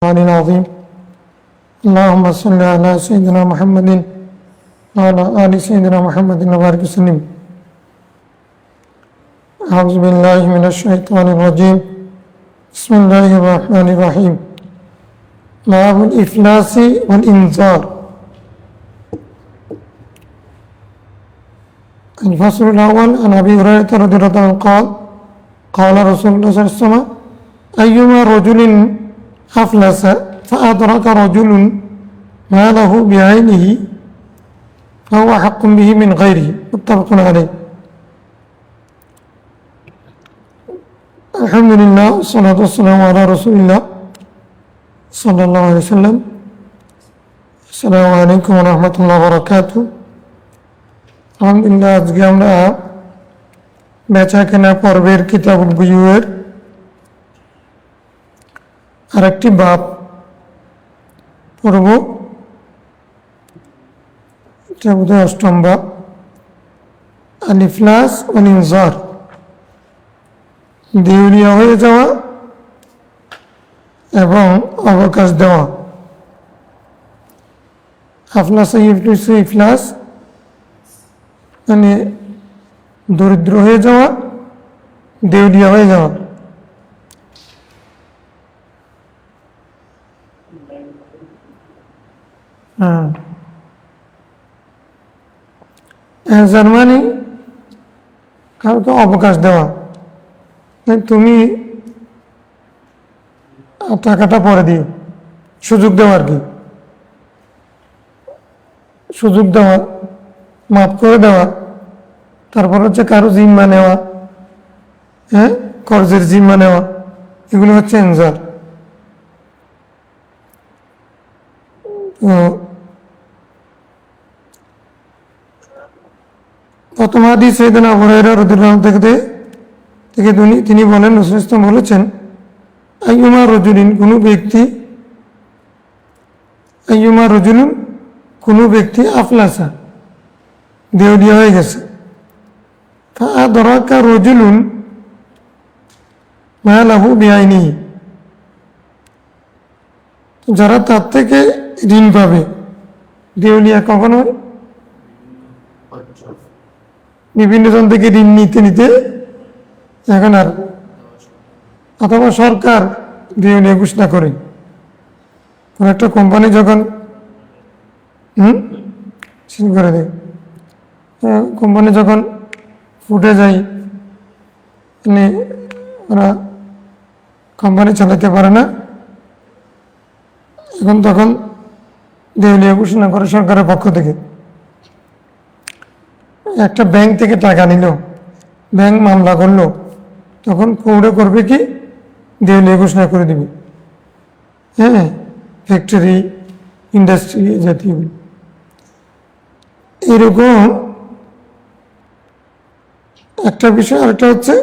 العظيم اللهم صل على سيدنا محمد وعلى آل سيدنا محمد وبارك وسلم. أعوذ بالله من الشيطان الرجيم. بسم الله الرحمن الرحيم. باب الإفلاس والإنذار. الفصل الأول عن أبي هريرة رضي الله عنه قال قال رسول الله صلى الله عليه وسلم أيما رجل أفلس فأدرك رجل ماله بعينه فهو حق به من غيره متفق عليه. الحمد لله والصلاة والسلام على رسول الله صلى الله عليه وسلم. السلام عليكم ورحمة الله وبركاته. আলহামদুলিল্লাহ, আজকে আমরা বেচা কেনা পর্বের কিতাবুল বুয়ুয়ের আরেকটি বাব পড়ব। এটা বোধহয় অষ্টম বাব, আল ইফলাস ওয়াল ইনজার, দেউলিয়া হয়ে যাওয়া এবং অবকাশ দেওয়া। আফলাস ইফলাস মানে দরিদ্র হয়ে যাওয়া, দেউলিয়া হয়ে যাওয়া। জার্মানি কাউকে অবকাশ দেওয়া, তুমি টাকাটা পরে দিও, সুযোগ দেওয়া আর কি, সুযোগ দেওয়া, মাফ করে দেওয়া। তারপর হচ্ছে কারো জিম্মা নেওয়া, কর্জের জিম্মা নেওয়া, এগুলো হচ্ছে ইনজার। প্রথম হাদিস সাইয়েদনা আবু হুরায়রা রাদিয়াল্লাহু আনহু থেকে তিনি বলেন, রাসূল সাল্লাল্লাহু আলাইহি ওয়াসাল্লাম বলেছেন, আইয়ুমা রাজুলিন, কোনো ব্যক্তি আফলাসা, দেউলিয়া হয়ে গেছে, ফাআদরাকা রাজুলুন মা লাহু বিআইনিহি, যারা তার থেকে ঋণ পাবে। দেউলিয়া কখন হয়? বিভিন্ন জন থেকে ঋণ নিতে নিতে এখন আর, অথবা সরকার দেউলিয়া ঘোষণা করে। কোন একটা কোম্পানি যখন করে দেয়, কোম্পানি যখন ফুটে যায়, মানে ওরা কোম্পানি চালাতে পারে না, এখন তখন দেউলিয়া ঘোষণা করে সরকারের পক্ষ থেকে। একটা ব্যাংক থেকে টাকা নিল, ব্যাংক মামলা করলো, তখন কোর্টে করবে কি, দেউলিয়া ঘোষণা করে দিবে। ফ্যাক্টরি, ইন্ডাস্ট্রি জাতীয়। এরকম একটা বিষয়। আরেকটা হচ্ছে,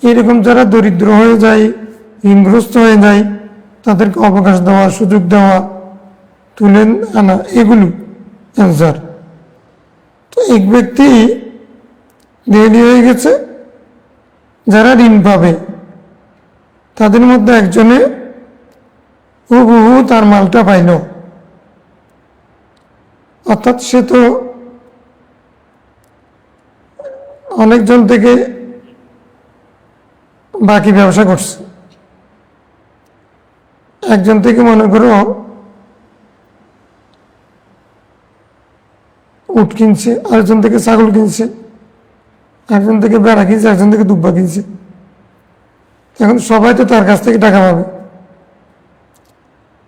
এরকম যারা দরিদ্র হয়ে যায়, ঋণগ্রস্ত হয়ে যায়, তাদেরকে অবকাশ দেওয়া, সুযোগ দেওয়া, তুলে আনা, এগুলো ইনজার। তো এক ব্যক্তি দেউলিয়া হয়ে গেছে, যারা ঋণ পাবে তাদের মধ্যে একজনে হুবহু তার মালটা পাইল, অর্থাৎ সে তো অনেকজন থেকে বাকি ব্যবসা করছে। একজন থেকে মনে করো উট কিনছে, আরেকজন থেকে ছাগল কিনছে, একজন থেকে বেড়া কিনছে, একজন থেকে দুব্বা কিনছে। এখন সবাই তো তার কাছ থেকে টাকা পাবে।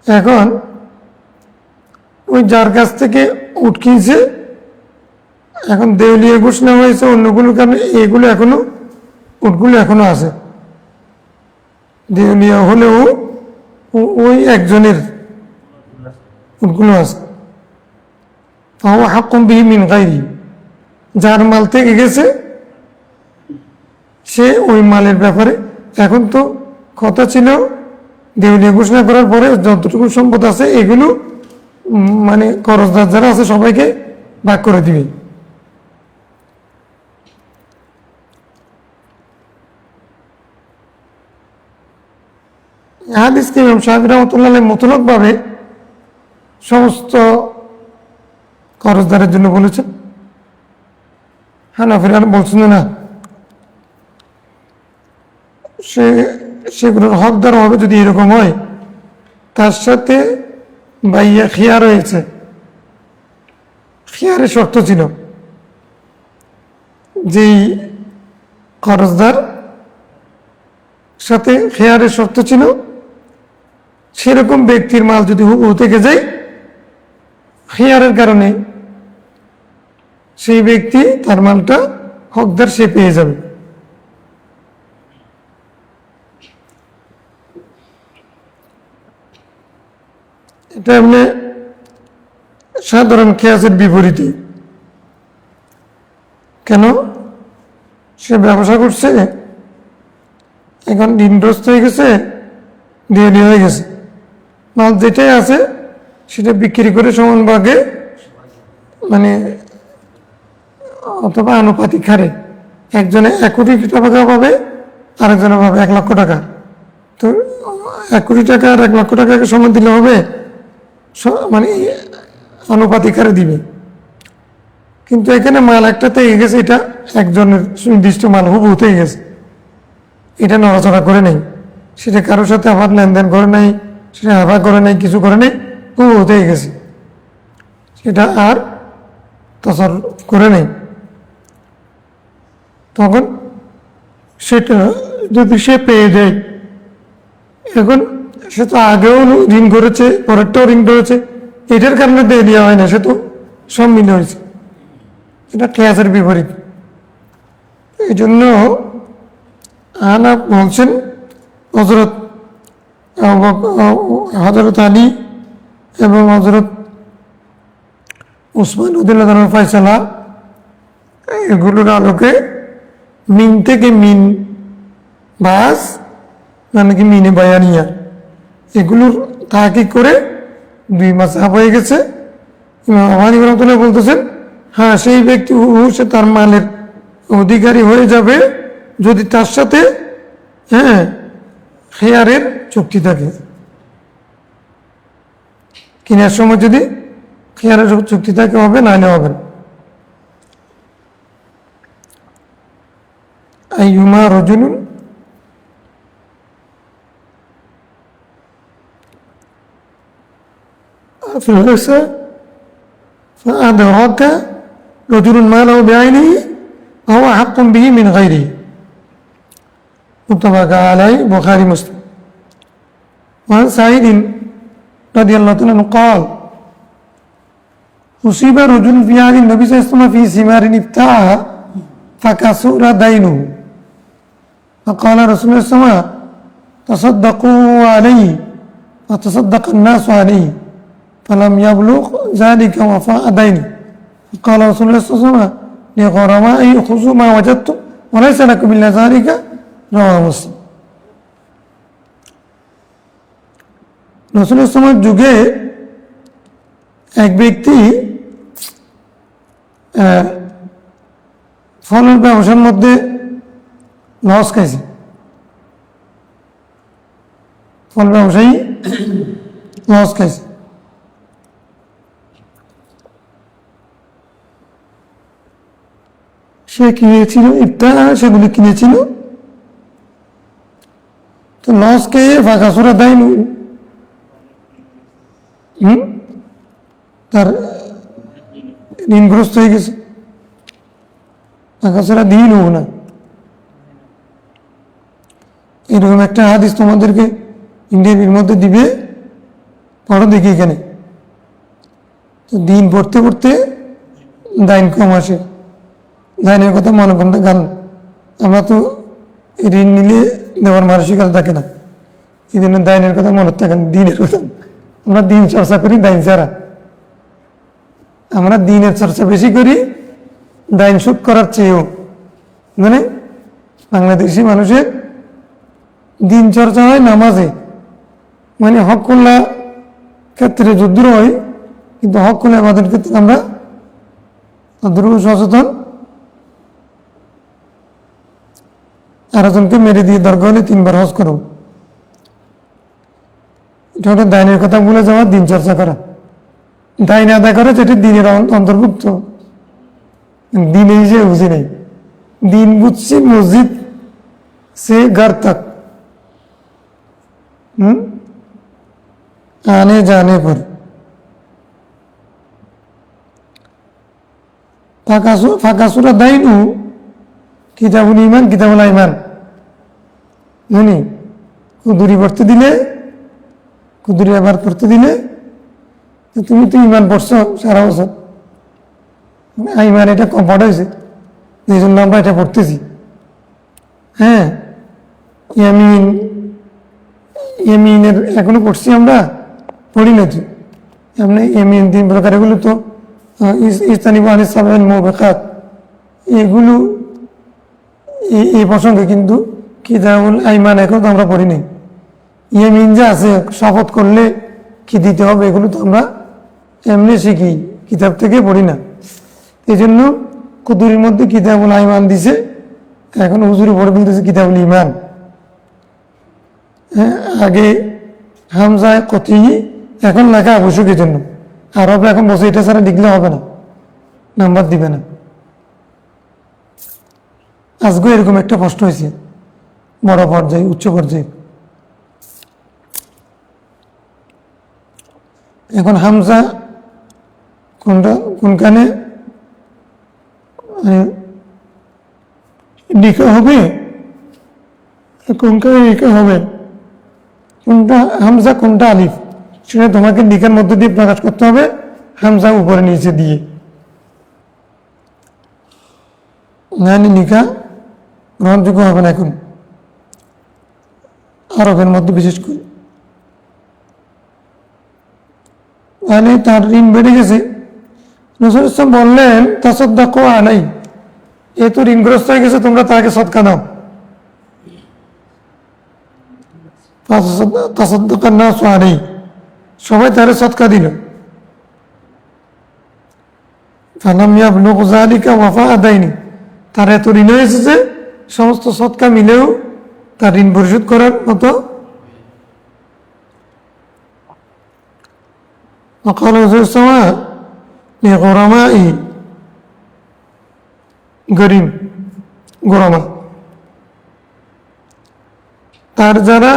এখন ওই যার কাছ থেকে উট কিনছে, এখন দেউলিয়া ঘোষণা হয়েছে অন্যগুলোর কারণে, এগুলো এখনো, উটগুলো এখনো আছে। দেউলিয়া হলেও ওই একজনের উটগুলো আছে। হাক্কুম বিহি মিন গায়রিহি, যার মাল থেকে গেছে সে ওই মালের ব্যাপারে। এখন তো কথা ছিল দেউলিয়া ঘোষণা করার পরে যতটুকু সম্পদ আছে এগুলো মানে করজদার যারা আছে সবাইকে ভাগ করে দিবে। হাদিসকে ইমাম শাফিঈ রাহমাতুল্লাহ আলাইহি মুতলাকভাবে সমস্ত কর্জদারের জন্য বলেছেন। হানাফিরা বলছেন না, সেগুলোর হকদার হবে যদি এরকম হয় তার সাথে বাইয়া খিয়ার রয়েছে। খিয়ারের শর্ত ছিল যেই কর্জদার সাথে খিয়ারের শর্ত ছিল সেরকম ব্যক্তির মাল যদি হুবহু থেকে যায়, খিয়ারের কারণে সেই ব্যক্তি তার মালটা হকদার সে পেয়ে যাবে। এটা এমনি সাধারণ কিয়াসের বিপরীতে। কেন? সে ব্যবসা করছে, এখন ঋণগ্রস্ত হয়ে গেছে, দেউলি হয়ে গেছে, মাল যেটাই আছে সেটা বিক্রি করে সমান ভাগে মানে অথবা আনুপাতিক হারে একজনে 1 কোটি টাকা পাবে, আরেকজনে পাবে 1 লক্ষ টাকা। তো 1 কোটি টাকা আর 1 লক্ষ টাকাকে সমান দিলে হবে, মানে আনুপাতিক হারে দিবে। কিন্তু এখানে মাল একটাতে গেছে, এটা একজনের সুনির্দিষ্ট মাল হুবহু হয়ে গেছে, এটা নড়াচড়া করে নেই, সেটা কারোর সাথে আবার লেনদেন করে নাই, সেটা আবার করে নাই, কিছু করে নেই, হুবহু হয়ে গেছে, সেটা আর তাসাররুফ করে নেই। তখন সেটা যদি সে পেয়ে যায়, এখন সে তো আগেও ঋণ করেছে, পরেরটাও ঋণ করেছে, এটার কারণে দিয়ে দেওয়া হয় না, সে তো সব মিলে হয়েছে। এটা কিয়াসের বিপরীত। এই জন্য আহনাফ বলছেন হযরত আলী এবং হযরত উসমান রাদিয়াল্লাহু আনহুর ফয়সালা, এগুলোর আলোকে মিন থেকে মিন বাস মানে কি মিনে বায়ানিয়া, এগুলোর তাহকিক করে 2 মাযহাব হয়ে গেছে। ইমাম আবু হানিফা রাহমাতুল্লাহ বলতেছেন, হ্যাঁ সেই ব্যক্তি সে তার মালের অধিকারী হয়ে যাবে যদি তার সাথে খিয়ারের চুক্তি থাকে। কেনার সময় যদি খিয়ারের চুক্তি থাকে হবে, নাহলে হবে না। আইয়ুমা রাজুলুন فليس فأدرك رجل ماله بعينه فهو حق به من غيره متفق عليه بخاري مسلم. وعن سعيد رضي الله عنه قال أصيب رجل في عهد النبي صلى الله عليه وسلم في ثمار ابتاعها فكسر دينه فقال رسول الله صلى الله عليه وسلم تصدقوا عليه فتصدق الناس عليه فلم يبلغ ذلك وفاء دينه فقال رسول الله صلى الله عليه وسلم لغرمائه خذوا ما وجدتم وليس لكم إلا ذلك رواه مسلم. রাসূলুল্লাহ সাল্লাল্লাহু আলাইহি ওয়াসাল্লামের যুগে এক ব্যক্তি ফলের ব্যবসার মধ্যে লস খাইছে। ফল ব্যবসায়ী লস খাইছে। সে কিনেছিল সেগুলি কিনেছিল, তো লস খেয়ে ফাঁকাসোরা দেয়নি, তার ঋণগ্রস্ত হয়ে গেছে, ফাঁকাসোরা দিয়ে নেব না। এরকম একটা হাদিস তোমাদেরকে ইন্ডিয়ার মধ্যে দিবে, পড়ো দেখি এখানে। তো দিন পড়তে পড়তে দাইন কম আসে, দাইনের কথা মনে করেন গান। আমরা তো ঋণ নিলে দেওয়ার মানসিকতা থাকে না, এই জন্য দাইনের কথা মনে থাকেন, দিনের কথা। আমরা দিন চর্চা করি, দাইন ছাড়া আমরা দিনের চর্চা বেশি করি দাইন শোধ করার চেয়েও। মানে বাংলাদেশি মানুষের দিন চর্চা হয় নামাজে, মানে হক কল্লা ক্ষেত্রে যুদ্ধ হয়, কিন্তু হক কল্লা আমাদের ক্ষেত্রে আমরা তদ্রুপ সচেতন। আরেকজনকে মেরে দিয়ে দরকার হলে 3 বার হজ করো, এটা হলো দাইনের কথা ভুলে যাওয়া, দিন চর্চা করা। দাইন আদায় করে যেটি দিনের অন্তর্ভুক্ত, দিনে যে বুঝি নেই। দিন বুঝছি মসজিদ সে ঘর তক, आने जाने पर। ফাঁকাসুরা দাইনু কিতাবুল ইমান কিতাবুল আইমান, জানি কুদুরি পড়তে দিলে, কুদুরি আবার পড়তে দিলে তুমি তো ইমান পড়ছো সারা বছর, আইমান এটা কম পড়া হয়েছে, এই জন্য আমরা এটা পড়তেছি। হ্যাঁ, ইয়ামিন, ইয়ামিনের এখনো পড়ছি আমরা, পড়ি না তো। এমনি ইয়ামিন 3 প্রকার, এগুলো তো ইস্তানিবু আনিস সাবাইল মুবিকাত, এগুলো এই প্রসঙ্গে কিন্তু কিতাবুল আইমান এখন তো আমরা পড়ি নাই। ইয়ামিন যে আছে শপথ করলে কি দিতে হবে, এগুলো তো আমরা এমনি শিখি, কিতাব থেকে পড়ি না। এই জন্য কুদুরির মধ্যে কিতাবুল আইমান দিছে, এখন হুজুরি পড়ে বলতেছে কিতাবুল ইমান। হ্যাঁ, আগে হামজায় কতি এখন লেখা আবশ্যক, এই জন্য আরবে এখন বসে এটা ছাড়া লিখলে হবে না, নাম্বার দিবে না। আজকে এরকম একটা প্রশ্ন হয়েছে বড় পর্যায়ে, উচ্চ পর্যায়ে। এখন হামজা কোনটা কোনখানে লিখা হবে, কোনখানে লিখা হবে, কোনটা হামজা কোনটা আলিফ, সেটা তোমাকে লিখার মধ্য দিয়ে প্রকাশ করতে হবে, হামজা উপরে নিচে দিয়ে। নানি লিখা গ্রহণযোগ্য হবে না এখন আরবের মধ্যে, বিশেষ করে। মানে তার ঋণ বেড়ে গেছে। রাসূল সাল্লাল্লাহু আলাইহি ওয়াসাল্লাম বললেন, তাসাদ্দাকু আলাই, এ তো ঋণগ্রস্ত হয়ে গেছে, তোমরা তাকে সদকা দাও। তাসাদ্দাকান নাসু আলাই, সবাই তারে সদকা দিল। ফালাম ইয়াবলুগ যালিকা ওয়াফা আদাইনি, তার এত ঋণ হয়েছে যে সমস্ত সদকা মিলেও তার ঋণ পরিশোধ করার মতো। وقال السماء لغرماء গরিম গোরামা, তার যারা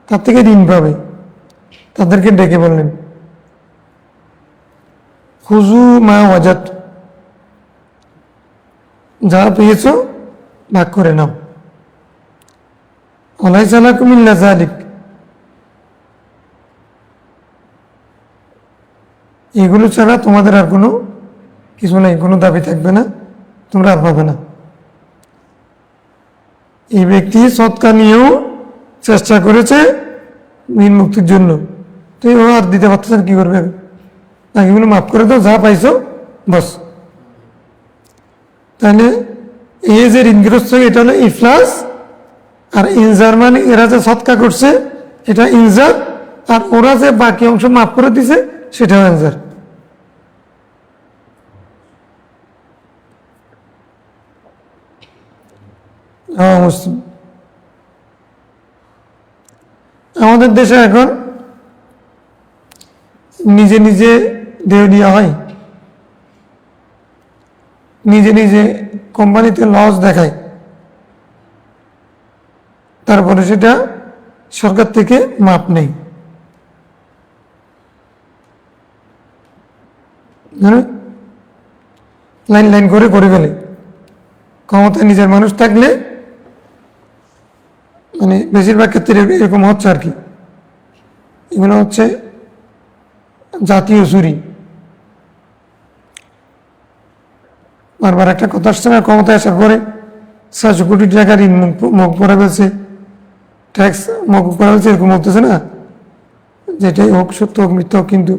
তার থেকে ঋণ পাবে তাদেরকে ডেকে বললেন, খুজু মা ওয়াজাত, যা পেয়েছ ভাগ করে নাও। ওয়ালাইসা লাকুম ইল্লা যালিক, এগুলো ছাড়া তোমাদের আর কোনো কিছু নেই, কোনো দাবি থাকবে না, তোমরা আর পাবে না। এই ব্যক্তি সৎকা নিয়েও চেষ্টা করেছে ঋণ মুক্তির জন্য, তো ও আর দিতে পারতেছে, কি করবে? তাকে এগুলো মাফ করে দাও, যা পাইছো বস। তাহলে এই যে ঋণগ্রস্ত, এটা হলো ইফলাস, আর ইনজার মানে এরা যে সৎকা করছে এটা ইনজার, আর ওরা যে বাকি অংশ মাফ করে দিছে সেটাও ইনজার। মুসলিম। আমাদের দেশে এখন নিজে নিজে দেউলিয়া হয়, নিজে নিজে কোম্পানিতে লস দেখায়, তারপরে সেটা সরকার থেকে মাপ নেই। লাইন লাইন করে ফেলে। ক্ষমতায় নিজের মানুষ থাকলে মানে বেশিরভাগ ক্ষেত্রে এরকম হচ্ছে আর কি। এগুলো হচ্ছে জাতীয় চুরি। বারবার একটা কথা আসছে না, ক্ষমতায় আসার পরে 600 কোটি টাকা ঋণ মুখ করা ফেলছে, ট্যাক্স মকুব করা হয়েছে, এরকম হতেছে না? যেটাই হোক, সত্য হোক মিথ্যা হোক, কিন্তু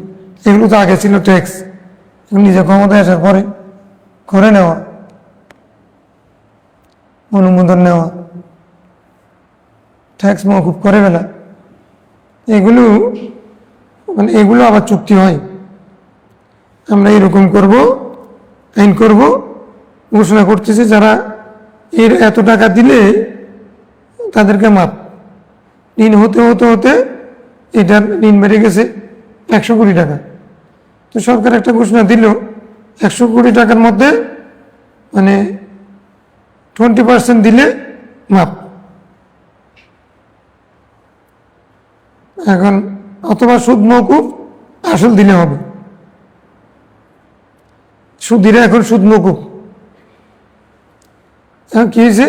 এগুলো তো আগে ছিল ট্যাক্স, নিজে ক্ষমতায় আসার পরে করে নেওয়া, অনুমোদন নেওয়া, ট্যাক্স মকুব করে ফেলা, এগুলো মানে এগুলো আবার চুক্তি হয়। আমরা এরকম করব, আইন করব, ঘোষণা করতেছি, যারা এর এত টাকা দিলে তাদেরকে মাপ। ঋণ হতে হতে হতে এটার ঋণ বেড়ে গেছে 100 কোটি টাকা। তো সরকার একটা ঘোষণা দিল 100 কোটি টাকার মধ্যে মানে 20% দিলে মাপ। এখন অথবা সুদ মওকুফ, আসল দিলে হবে। সুদিরা এখন সুদ মওকুফ। এখন কি হয়েছে,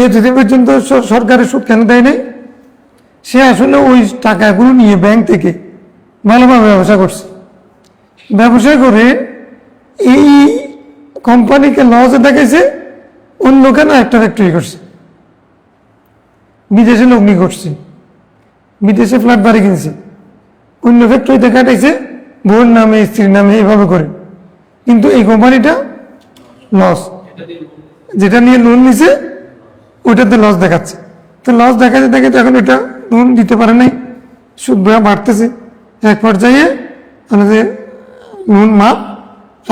এতদিন পর্যন্ত সরকারের সুদ কেন দেয় নাই? সে আসলে ওই টাকাগুলো নিয়ে ব্যাংক থেকে ভালোভাবে ব্যবসা করছে। ব্যবসা করে এই কোম্পানিকে লসে দেখাইছে, অন্য কেন একটা ফ্যাক্টরি করছে, বিদেশে লগ্নি করছে, বিদেশে ফ্ল্যাট বাড়ি কিনছে, অন্য ফ্যাক্টরিতে কাটাইছে বোন নামে স্ত্রীর নামে, এভাবে করে। কিন্তু এই কোম্পানিটা লস, যেটা নিয়ে লোন নিছে ওইটাতে লস দেখাচ্ছে। তো লস দেখাতে দেখাতে এখন ওইটা লোন দিতে পারে নাই, সুদ বাড়তেছে। এক পর্যায়ে আমাদের লোন মাপ,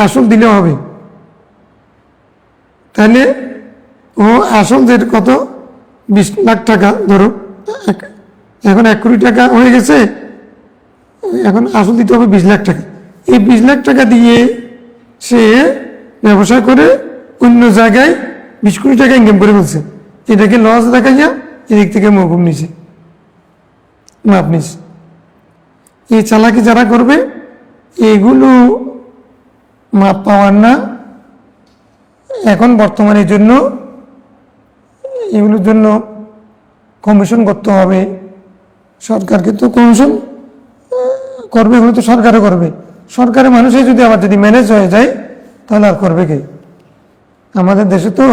আসল দিলে হবে। তাহলে ও আসল যে কত 20 লাখ টাকা ধরো, এখন 1 কোটি টাকা হয়ে গেছে, এখন আসল দিতে হবে 20 লাখ টাকা। এই 20 লাখ টাকা দিয়ে সে ব্যবসা করে অন্য জায়গায় 20 কোটি টাকা ইনকাম করে ফেলছে। এটাকে লস দেখা যায়, এদিক থেকে মওকুফ নিছে, মাপ নিছে। এই চালাকি যারা করবে এগুলো মাপ পাওয়ার না। এখন বর্তমানে জন্য এগুলোর জন্য কমিশন করতে হবে সরকারকে। তো কমিশন করবে, এগুলো তো সরকারও করবে। সরকারের মানুষই যদি আবার যদি ম্যানেজ হয়ে যায় তাহলে আর করবে কে? আমাদের দেশে তো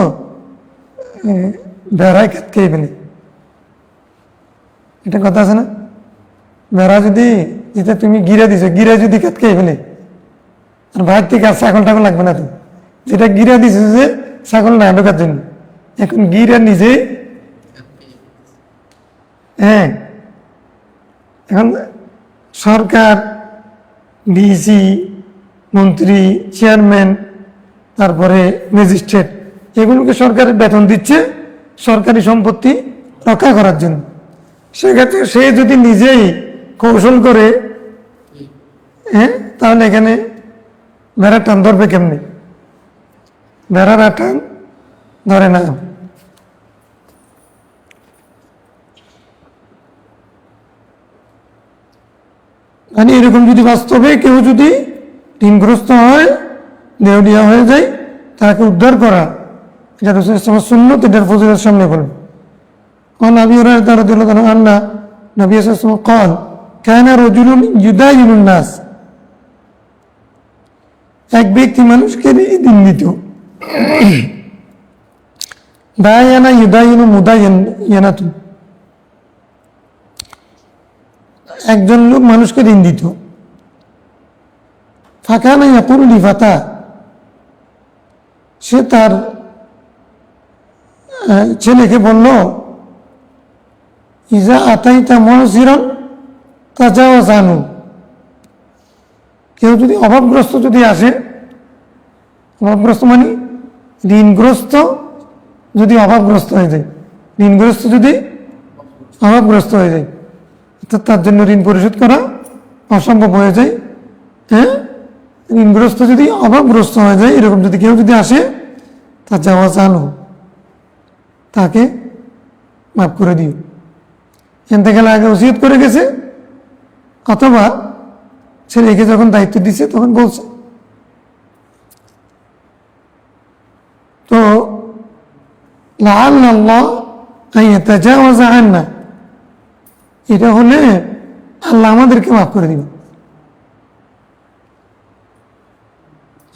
বেড়ায় খেয়ে ফেলে, এটা কথা আছে না? বেড়া যদি, যেটা তুমি গিরা দিছো, গিরা যদি খেয়ে ফেলে, আর ভাই থেকে আর ছাগল টাগল লাগবে না। তো যেটা গিরা দিছে যে ছাগল না ঢোকার জন্য, এখন গিরা নিজে, হ্যাঁ। এখন সরকার, ডিসি, মন্ত্রী, চেয়ারম্যান, তারপরে ম্যাজিস্ট্রেট, এগুলোকে সরকারের বেতন দিচ্ছে সরকারি সম্পত্তি রক্ষা করার জন্য। সেক্ষেত্রে সে যদি নিজেই কৌশল করে, হ্যাঁ, তাহলে এখানে ভেড়ার টান ধরবে কেমনি? ভেড়ার টান ধরে না। মানে এরকম যদি বাস্তবে কেউ যদি ঋণগ্রস্ত হয়, দেউলিয়া হয়ে যায়, তাকে উদ্ধার করা, এটা রাসূলের সুন্নাত, এটার ফজিলত সামনে বলুন। قال أبي هريرة رضي الله عنه أن النبي صلى الله عليه وسلم قال كان رجل يداين الناس, এক ব্যক্তি মানুষকে ঋণ দিত। দায়ানা ইউদাইনু মুদায়ানাতু, একজন লোক মানুষকে ঋণ দিত। ফাকানা ইয়াকুলু লিফাতা, সে তার ছেলেকে বলল, ইজা আতাইতা মুহসিরান তাজাওয়াজ আনহু, কেউ যদি অভাবগ্রস্ত যদি আসে, অভাবগ্রস্ত মানে ঋণগ্রস্ত যদি অভাবগ্রস্ত হয়ে যায়, ঋণগ্রস্ত যদি অভাবগ্রস্ত হয়ে যায়, অর্থাৎ তার জন্য ঋণ পরিশোধ করা অসম্ভব হয়ে যায়, হ্যাঁ, ঋণগ্রস্ত যদি অভাবগ্রস্ত হয়ে যায়, এরকম যদি কেউ যদি আসে, তার যাওয়া চালু, তাকে মাফ করে দিও। এনতে গেলে আগে ওসিয়ত করে গেছে, অথবা ছেলেকে যখন দায়িত্ব দিচ্ছে তখন বলছে। তো লাআল্লাল্লাহ আন ইয়াতাজাওয়াজা আন্না, এটা হলে আল্লাহ আমাদেরকে মাফ করে দিবেন।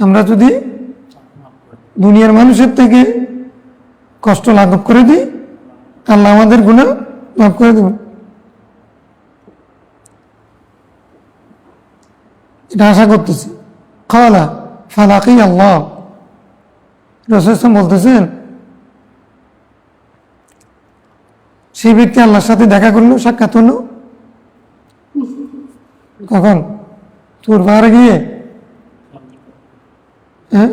আমরা যদি দুনিয়ার মানুষের থেকে কষ্ট লাঘব করে দিই, আল্লাহ আমাদের গুনাহ মাফ করে দেবেন। এটা আশা করতেছি। ক্বালা ফালাকি আল্লাহ, রাসূল বলতেছেন, সেই ব্যক্তি আল্লাহর সাথে দেখা করলো, সাক্ষাৎ হলো। কখন? তোর পাহাড়ে গিয়ে, হ্যাঁ,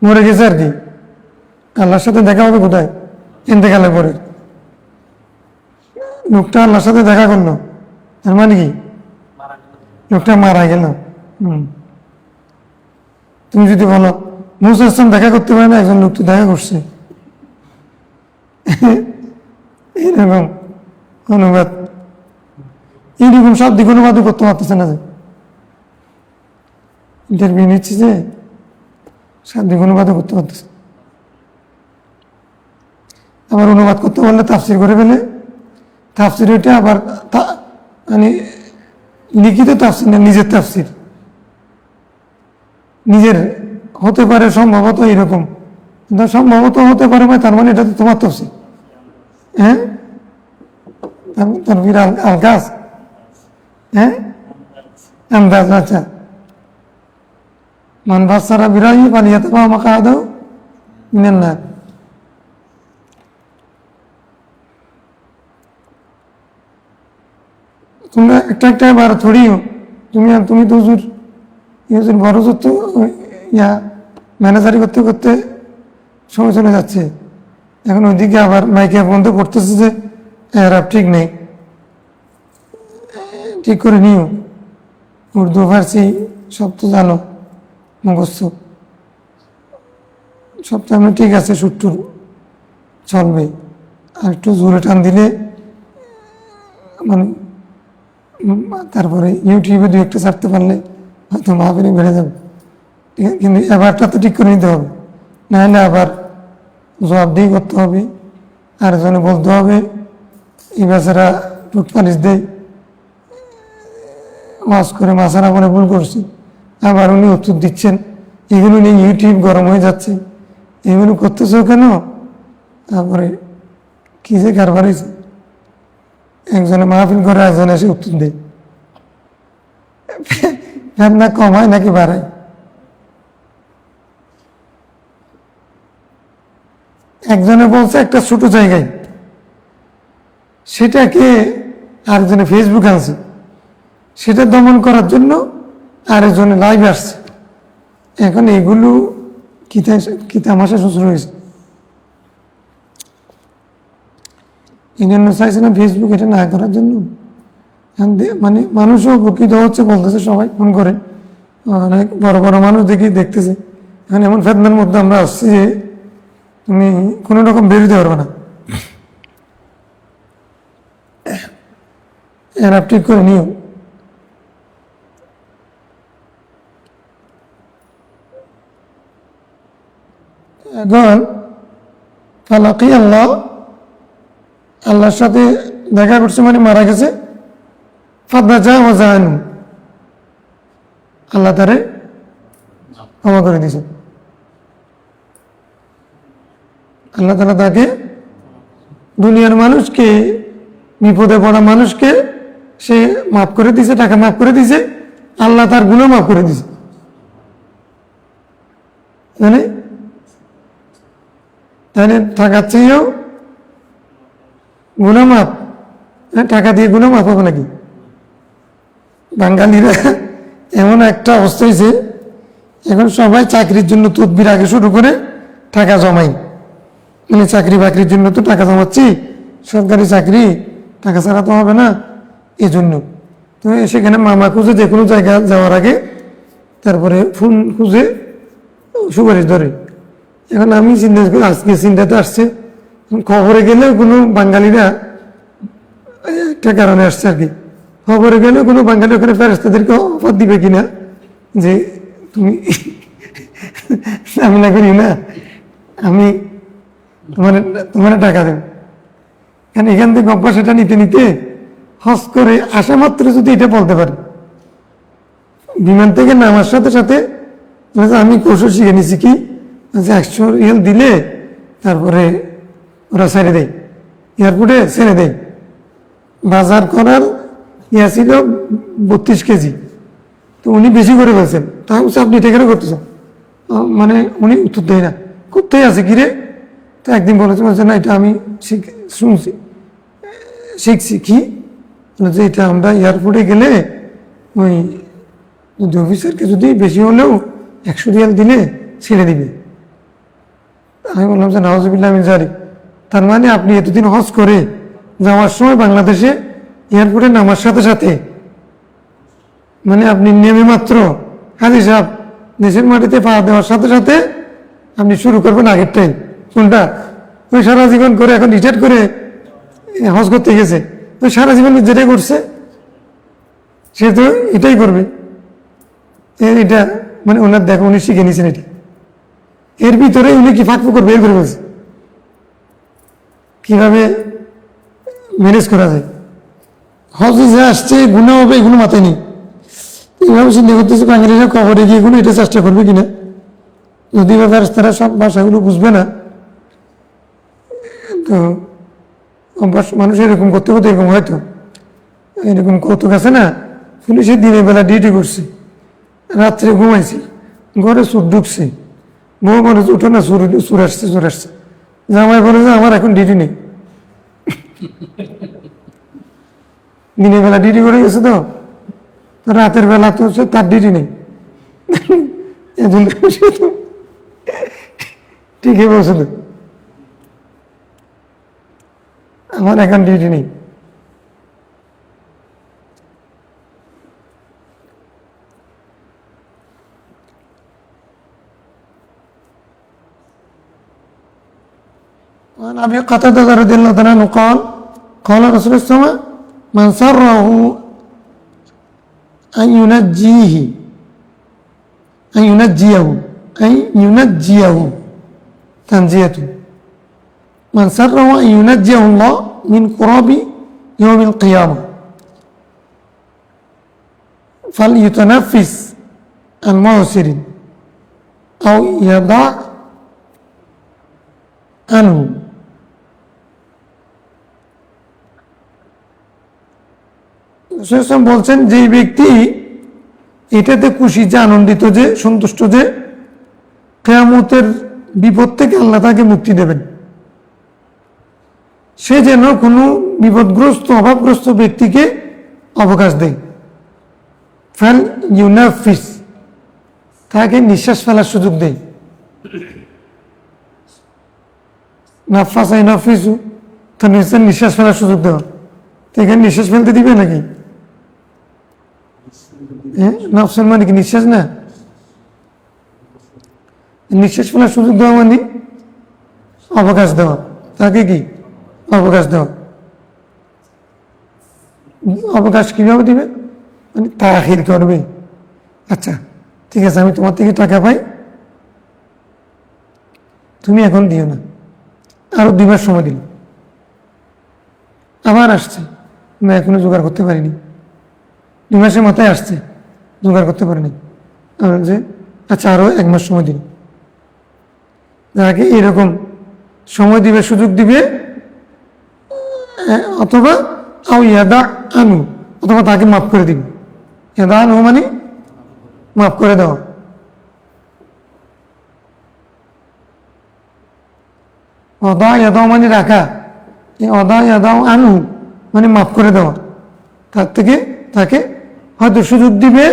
মরে গেছে আর কি। আল্লাহর সাথে দেখা হবে কোথায়? ইন্তেকালের পরে। লোকটা আল্লাহর সাথে দেখা করলো, তার মানে কি লোকটা মারা গেল। তুমি যদি বলো মুসা আসলাম দেখা করতে পারে না, একজন লোক তো দেখা করছে, এরকম অনুবাদ, এইরকম শাব্দিক অনুবাদও করতে পারতেছে না, যে ইন্টারভিউ নিচ্ছে যে শাব্দিক অনুবাদও করতে পারতেছে। আবার অনুবাদ করতে পারলে তাফসির করে ফেলে, তাফসির ওইটা আবার মানে লিখিত তাফসির না, নিজের তাফসির, নিজের হতে পারে সম্ভবত এরকম, সম্ভবত হতে পারে তার মানে এটা তো তোমার তাফসির। হ্যাঁ, তানভীর আলগাজ, হ্যাঁ আন্দাজ। আচ্ছা, মান ফাসসারা বিরাহি ফালিয়াতাবা মাকআদাহু মিনান নার। তোমরা একটা একটা বার থোড়িও, তুমি তো হুজুর বড় তো ম্যানেজারি করতে করতে সময় চলে যাচ্ছে, এখন ওইদিকে আবার মাইকে বন্ধ করতেছে যে এরাব ঠিক নেই, ঠিক করে নিও। উর্দু ফার্সি সব তো জানো, মুখস্থ সব তো আমি ঠিক আছে, সুট্টুর চলবে, আর একটু জোরে টান দিলে মানে তারপরে ইউটিউবে দু একটা ছাড়তে পারলে হয়তো মাহফিলে বেড়ে যাবে। ঠিক আছে, কিন্তু এবারটা তো ঠিক করে নিতে হবে, নাহলে আবার জবাবদিহি করতে হবে, আর জনে বলতে হবে এই বেচারা টুক পালিশ দেয়, ওয়াজ করে মাসারা বলে ভুল করছে, আবার উনি উত্তর দিচ্ছেন, এগুলো নিয়ে ইউটিউব গরম হয়ে যাচ্ছে, এগুলো করতেছ কেন? তারপরে কি যে কারবার হয়েছে, একজনে মাহফিল করে একজনে এসে উত্তর দেয়, না কমায় নাকি বাড়ায়। একজনে বলছে একটা ছোট জায়গায়, সেটাকে আরেকজনে ফেসবুক আনছে, সেটা দমন করার জন্য আরেকজনে লাইভ আসছে। এখন এগুলো কি তামাশা শুরু হয়েছে। এই জন্য চাইছিলাম ফেসবুক এটা না করার জন্য, মানে মানুষও উপকৃত হচ্ছে, বলতেছে সবাই ফোন করে, অনেক বড় বড় মানুষ দেখতেছে। এখন এমন ফেতনার মধ্যে আমরা আসছি যে তুমি কোনো রকম বেরোতে পারবে না, এর আপ ঠিক করে নিও। এখন ফালাকি আল্লাহ, আল্লাহর সাথে দেখা করছে মানে মারা গেছে, ফাদাজা ওয়াজান, আল্লাহ তারে ক্ষমা করে দিয়েছে। আল্লাহ তাআলা তাকে, দুনিয়ার মানুষকে, বিপদে পড়া মানুষকে সে মাফ করে দিছে, টাকা মাফ করে দিছে, আল্লাহ তার গুনাহ মাফ করে দিছে। মানে তাহলে টাকার চেয়েও গুনাহ মাফ, টাকা দিয়ে গুনাহ মাফ হবে নাকি? বাঙালিরা এমন একটা অবস্থা হয়েছে, এখন সবাই চাকরির জন্য তদবির আগে শুরু করে টাকা জমাই, মানে চাকরি বাকরির জন্য তো টাকা জমাচ্ছি, সরকারি চাকরি, টাকা ছাড়া তো হবে না, এজন্য তো সেখানে মামা খুঁজে যে কোনো জায়গা যাওয়ার আগে তারপরে ফোন খুঁজে সুপারিশ ধরে। এখন আমি চিন্তা করি, আজকে চিন্তাতে আসছে, খবরে গেলে কোনো বাঙালিরা একটা কারণে আসছে আর কি, খবরে গেলে কোনো বাঙালি ওখানে ফেরেশতাদেরকে অফার দিবে কিনা যে তুমি আমি না করি না, আমি তোমার টাকা দেব। কারণ এখান থেকে অভ্যাস এটা নিতে নিতে হজ করে আসা মাত্র যদি এটা বলতে পারে, বিমান থেকে নামার সাথে সাথে আমি কৌশল শিখে নিছি কি, 100 রিয়াল দিলে তারপরে ওরা ছেড়ে দেয়, এয়ারপোর্টে ছেড়ে দেয়। বাজার করার ছিল 32 কেজি, তো উনি বেশি করে বলছেন, তা হচ্ছে আপনি এটা কেন করতেছেন, মানে উনি উত্তর দেয় না, কোথায় আছে কিরে। তো একদিন বলছে না এটা আমি শুনছি শিখছি কি, যে এটা আমরা এয়ারপোর্টে গেলে ওই যদি অফিসারকে যদি বেশি হলেও 100 রিয়াল দিলে ছেড়ে দিবে। আমি বললাম যে নাউজুবিল্লাহ মিন যালিক, তার মানে আপনি এতদিন হজ করে যাওয়ার সময় বাংলাদেশে এয়ারপোর্টে নামার সাথে সাথে মানে আপনি নেমে মাত্র হাজি সাহেব দেশের মাটিতে পা দেওয়ার সাথে সাথে আপনি শুরু করবেন আগেরটাই। কোনটা? ওই সারা জীবন করে এখন রিটায়ার করে হজ করতে গেছে, তো সারা জীবন যেটাই করছে সে তো এটাই করবে। এটা মানে ওনার দেখো উনি শিখে নিয়েছেন এটা, এর ভিতরে উনি কি ফাঁক ফুকর বের করে বলছে কিভাবে ম্যানেজ করা যায়। হজে যে আসছে গুণা হবে এগুলো মাথায় নেই, এইভাবে চিন্তা করতেছে বাঙালিরা কবরে গিয়ে কোনো এটা চেষ্টা করবে কিনা, যদি বা তারা সব ভাষাগুলো বুঝবে না, তো অভ্যাস মানুষ এরকম করতে করতে এরকম হয়তো এরকম কৌতুক আছে না, পুলিশের দিনের বেলা ডিউটি করছে, রাত্রে ঘুমাইছি, ঘরে চোর ঢুকছে, বউ মানুষ উঠো না, চোর আসছে চোর আসছে, জামাই বলে যে আমার এখন ডিউটি নেই, দিনের বেলা ডিউটি করে গেছে, তো রাতের বেলা তো তার ডিউটি নেই, ঠিকই বলছে তো, আমার এখন ডিউটি নেই। وعن أبي قتادة رضي الله تعالى عنه قال قال رسول الله صلى الله عليه وسلم من سره أن ينجيه تنجيته من سره أن ينجيه الله من كراب يوم القيامة فليتنفس المعسر أو يضع عنه। বলছেন যে ব্যক্তি এটাতে খুশি, যে আনন্দিত, যে সন্তুষ্ট, যে কিয়ামতের বিপদ থেকে আল্লাহ তাকে মুক্তি দেবেন, সে যেন কোনো বিপদগ্রস্ত অভাবগ্রস্ত ব্যক্তিকে অবকাশ দেয়। ফাল ইউনাফিস, তাকে নিঃশ্বাস ফেলার সুযোগ দেয়। নাফাসা ইউনাফিসু, তো নিঃশ্বাস ফেলার সুযোগ দেওয়া, তো এখানে নিঃশ্বাস ফেলতে দিবে নাকি? হ্যাঁ, নাফসান মানে কি নিঃশ্বাস না? নিঃশ্বাস ফেলার সুযোগ দেওয়া মানে অবকাশ দেওয়া, তাকে কি অবকাশ দেওয়া। অবকাশ কিভাবে দিবে? মানে তাখির করবে, আচ্ছা ঠিক আছে আমি তোমার থেকে টাকা পাই, তুমি এখন দিও না, আরো 2 মাস সময় দিল, আবার আসছে, আমি এখনো জোগাড় করতে পারিনি, 2 মাসের মাথায় আসছে, জোগাড় করতে পারিনি, যে আচ্ছা আরো 1 মাস সময় দিন। যাকে এরকম সময় দিবে, সুযোগ দিবে, অথবা আও ইয়াদা আনু, অথবা তাকে মাফ করে দিবে। ইয়াদা আনু মানে মাফ করে দেওয়া। অদা ইয়াদাও মানে রাখা, অদা ইয়াদাও আনু মানে মাফ করে দেওয়া, তার থেকে তাকে হয়তো সুযোগ দিবে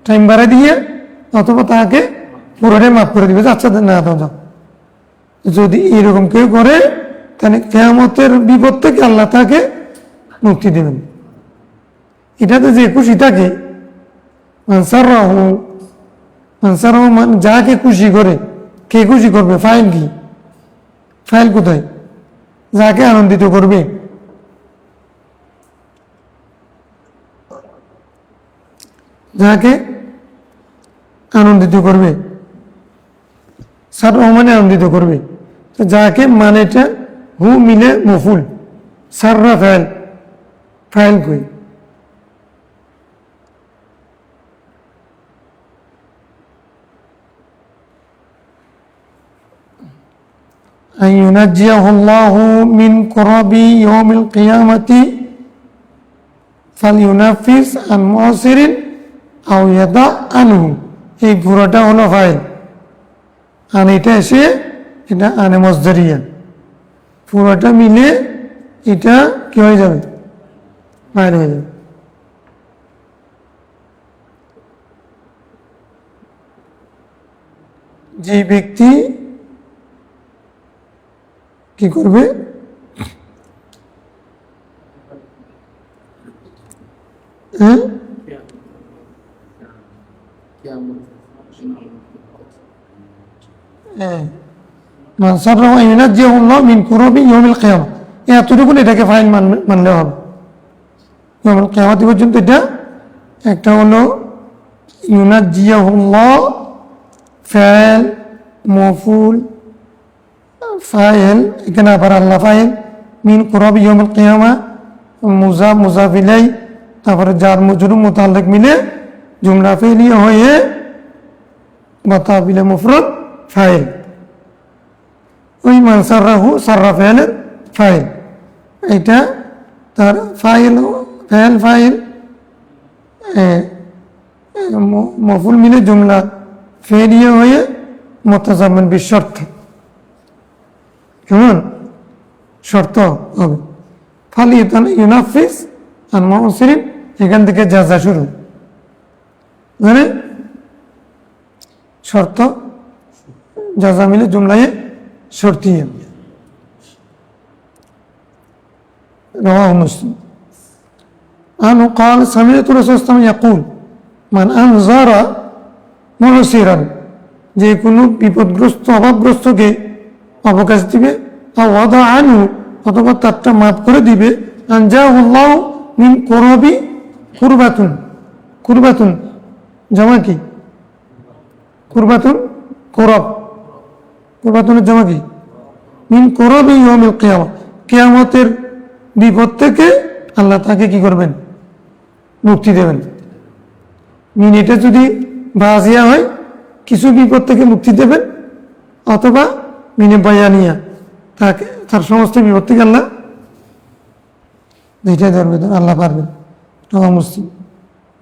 টাইম বাড়াই দিয়ে, অথবা তাকে পুরোটাই মাফ করে দিবে, আচ্ছা না দাও। যদি এরকম কেউ করে তাহলে কিয়ামতের বিপদ থেকে আল্লাহ তাকে মুক্তি দেবেন। এটাতে যে খুশি থাকে, যাকে খুশি করে, কে খুশি করবে? ফাইল কি? ফাইল কোথায়? যাকে আনন্দিত করবে, যাকে আনন্দিত করবে, সার মানে আনন্দিত করবে, তো যাকে মানেটা হু মিলে মফুল, সাররা ফাইল, ফাইল কই? أن ينجيه الله من كرب يوم القيامة فلينفس عن معسر أو يضع عنه। এই পুরোটা হলো ফাইল, আর এটা এসে এটা আনে মজদারিয়া, পুরোটা মিলে এটা কি হয়ে যাবে? ফাইল হয়ে যাবে। যে ব্যক্তি কি করবে? হ্যাঁ মান সাররাহু আন ইউনাজ্জিয়াহুল্লাহু মিন কুরুবি ইয়াউমিল কিয়ামা, এতটুকু এটাকে ফাইন মানলে হবে। ইয়াউমুল কিয়ামত পর্যন্ত এটা একটা হলো ইউনাজ্জিয়াহুল্লাহ ফাইল মফুল ফাইল, এখানে আবার আল্লাহ ফাইল, মিন কুরুবি ইয়াউমিল কিয়ামা মুজাফ মুজাফ ইলাইহি, তারপরে জার মজরুর মুতাল্লিক মিলে জুমলা ফেলিয়া হয়ে বাতাবিলে মুফরদ ফাইল, ওই মান সাররাহু সাররা ফাইলের ফাইল, এটা তার ফাইল ফাইল ফাইল মফুল মিলে জুমলা ফেলিয়া হয়ে মুতাজাম্মিন বিশর্ত, কেমন শর্ত হবে। ফালি ইউনাফিস আর মুসরিন, এখান থেকে জাযা শুরু, মানে শর্ত জাযা মিলে জুমলায় শর্তিয়া। رواه مسلم عنه قال سمعت الرسول صلى الله عليه وسلم يقول من أنذر معسرا, যে কোনো বিপদগ্রস্ত অভাবগ্রস্তকে অবকাশ দিবে, ওয়াদা আনহু, অথবা তারটা মাফ করে দিবে, আনজাহুল্লাহু মিন কুরবি কুরবাতুন, কুরবাতুন জামা কি কুরবাতুন কুরব, কুরবাতুনের জামা কি মিন কুরবি ইয়াউমিল কিয়ামা, কিয়ামতের বিপদ থেকে আল্লাহ তাকে কি করবেন মুক্তি দেবেন। মিন এটা যদি বাজিয়া হয় কিছু বিপদ থেকে মুক্তি দেবেন, অথবা মিনে বায়ানিয়া তাকে তার সমস্ত বিপদ থেকে আল্লাহ দুইটাই ধরবে, আল্লাহ পারবেন। রাওয়াহু মুসলিম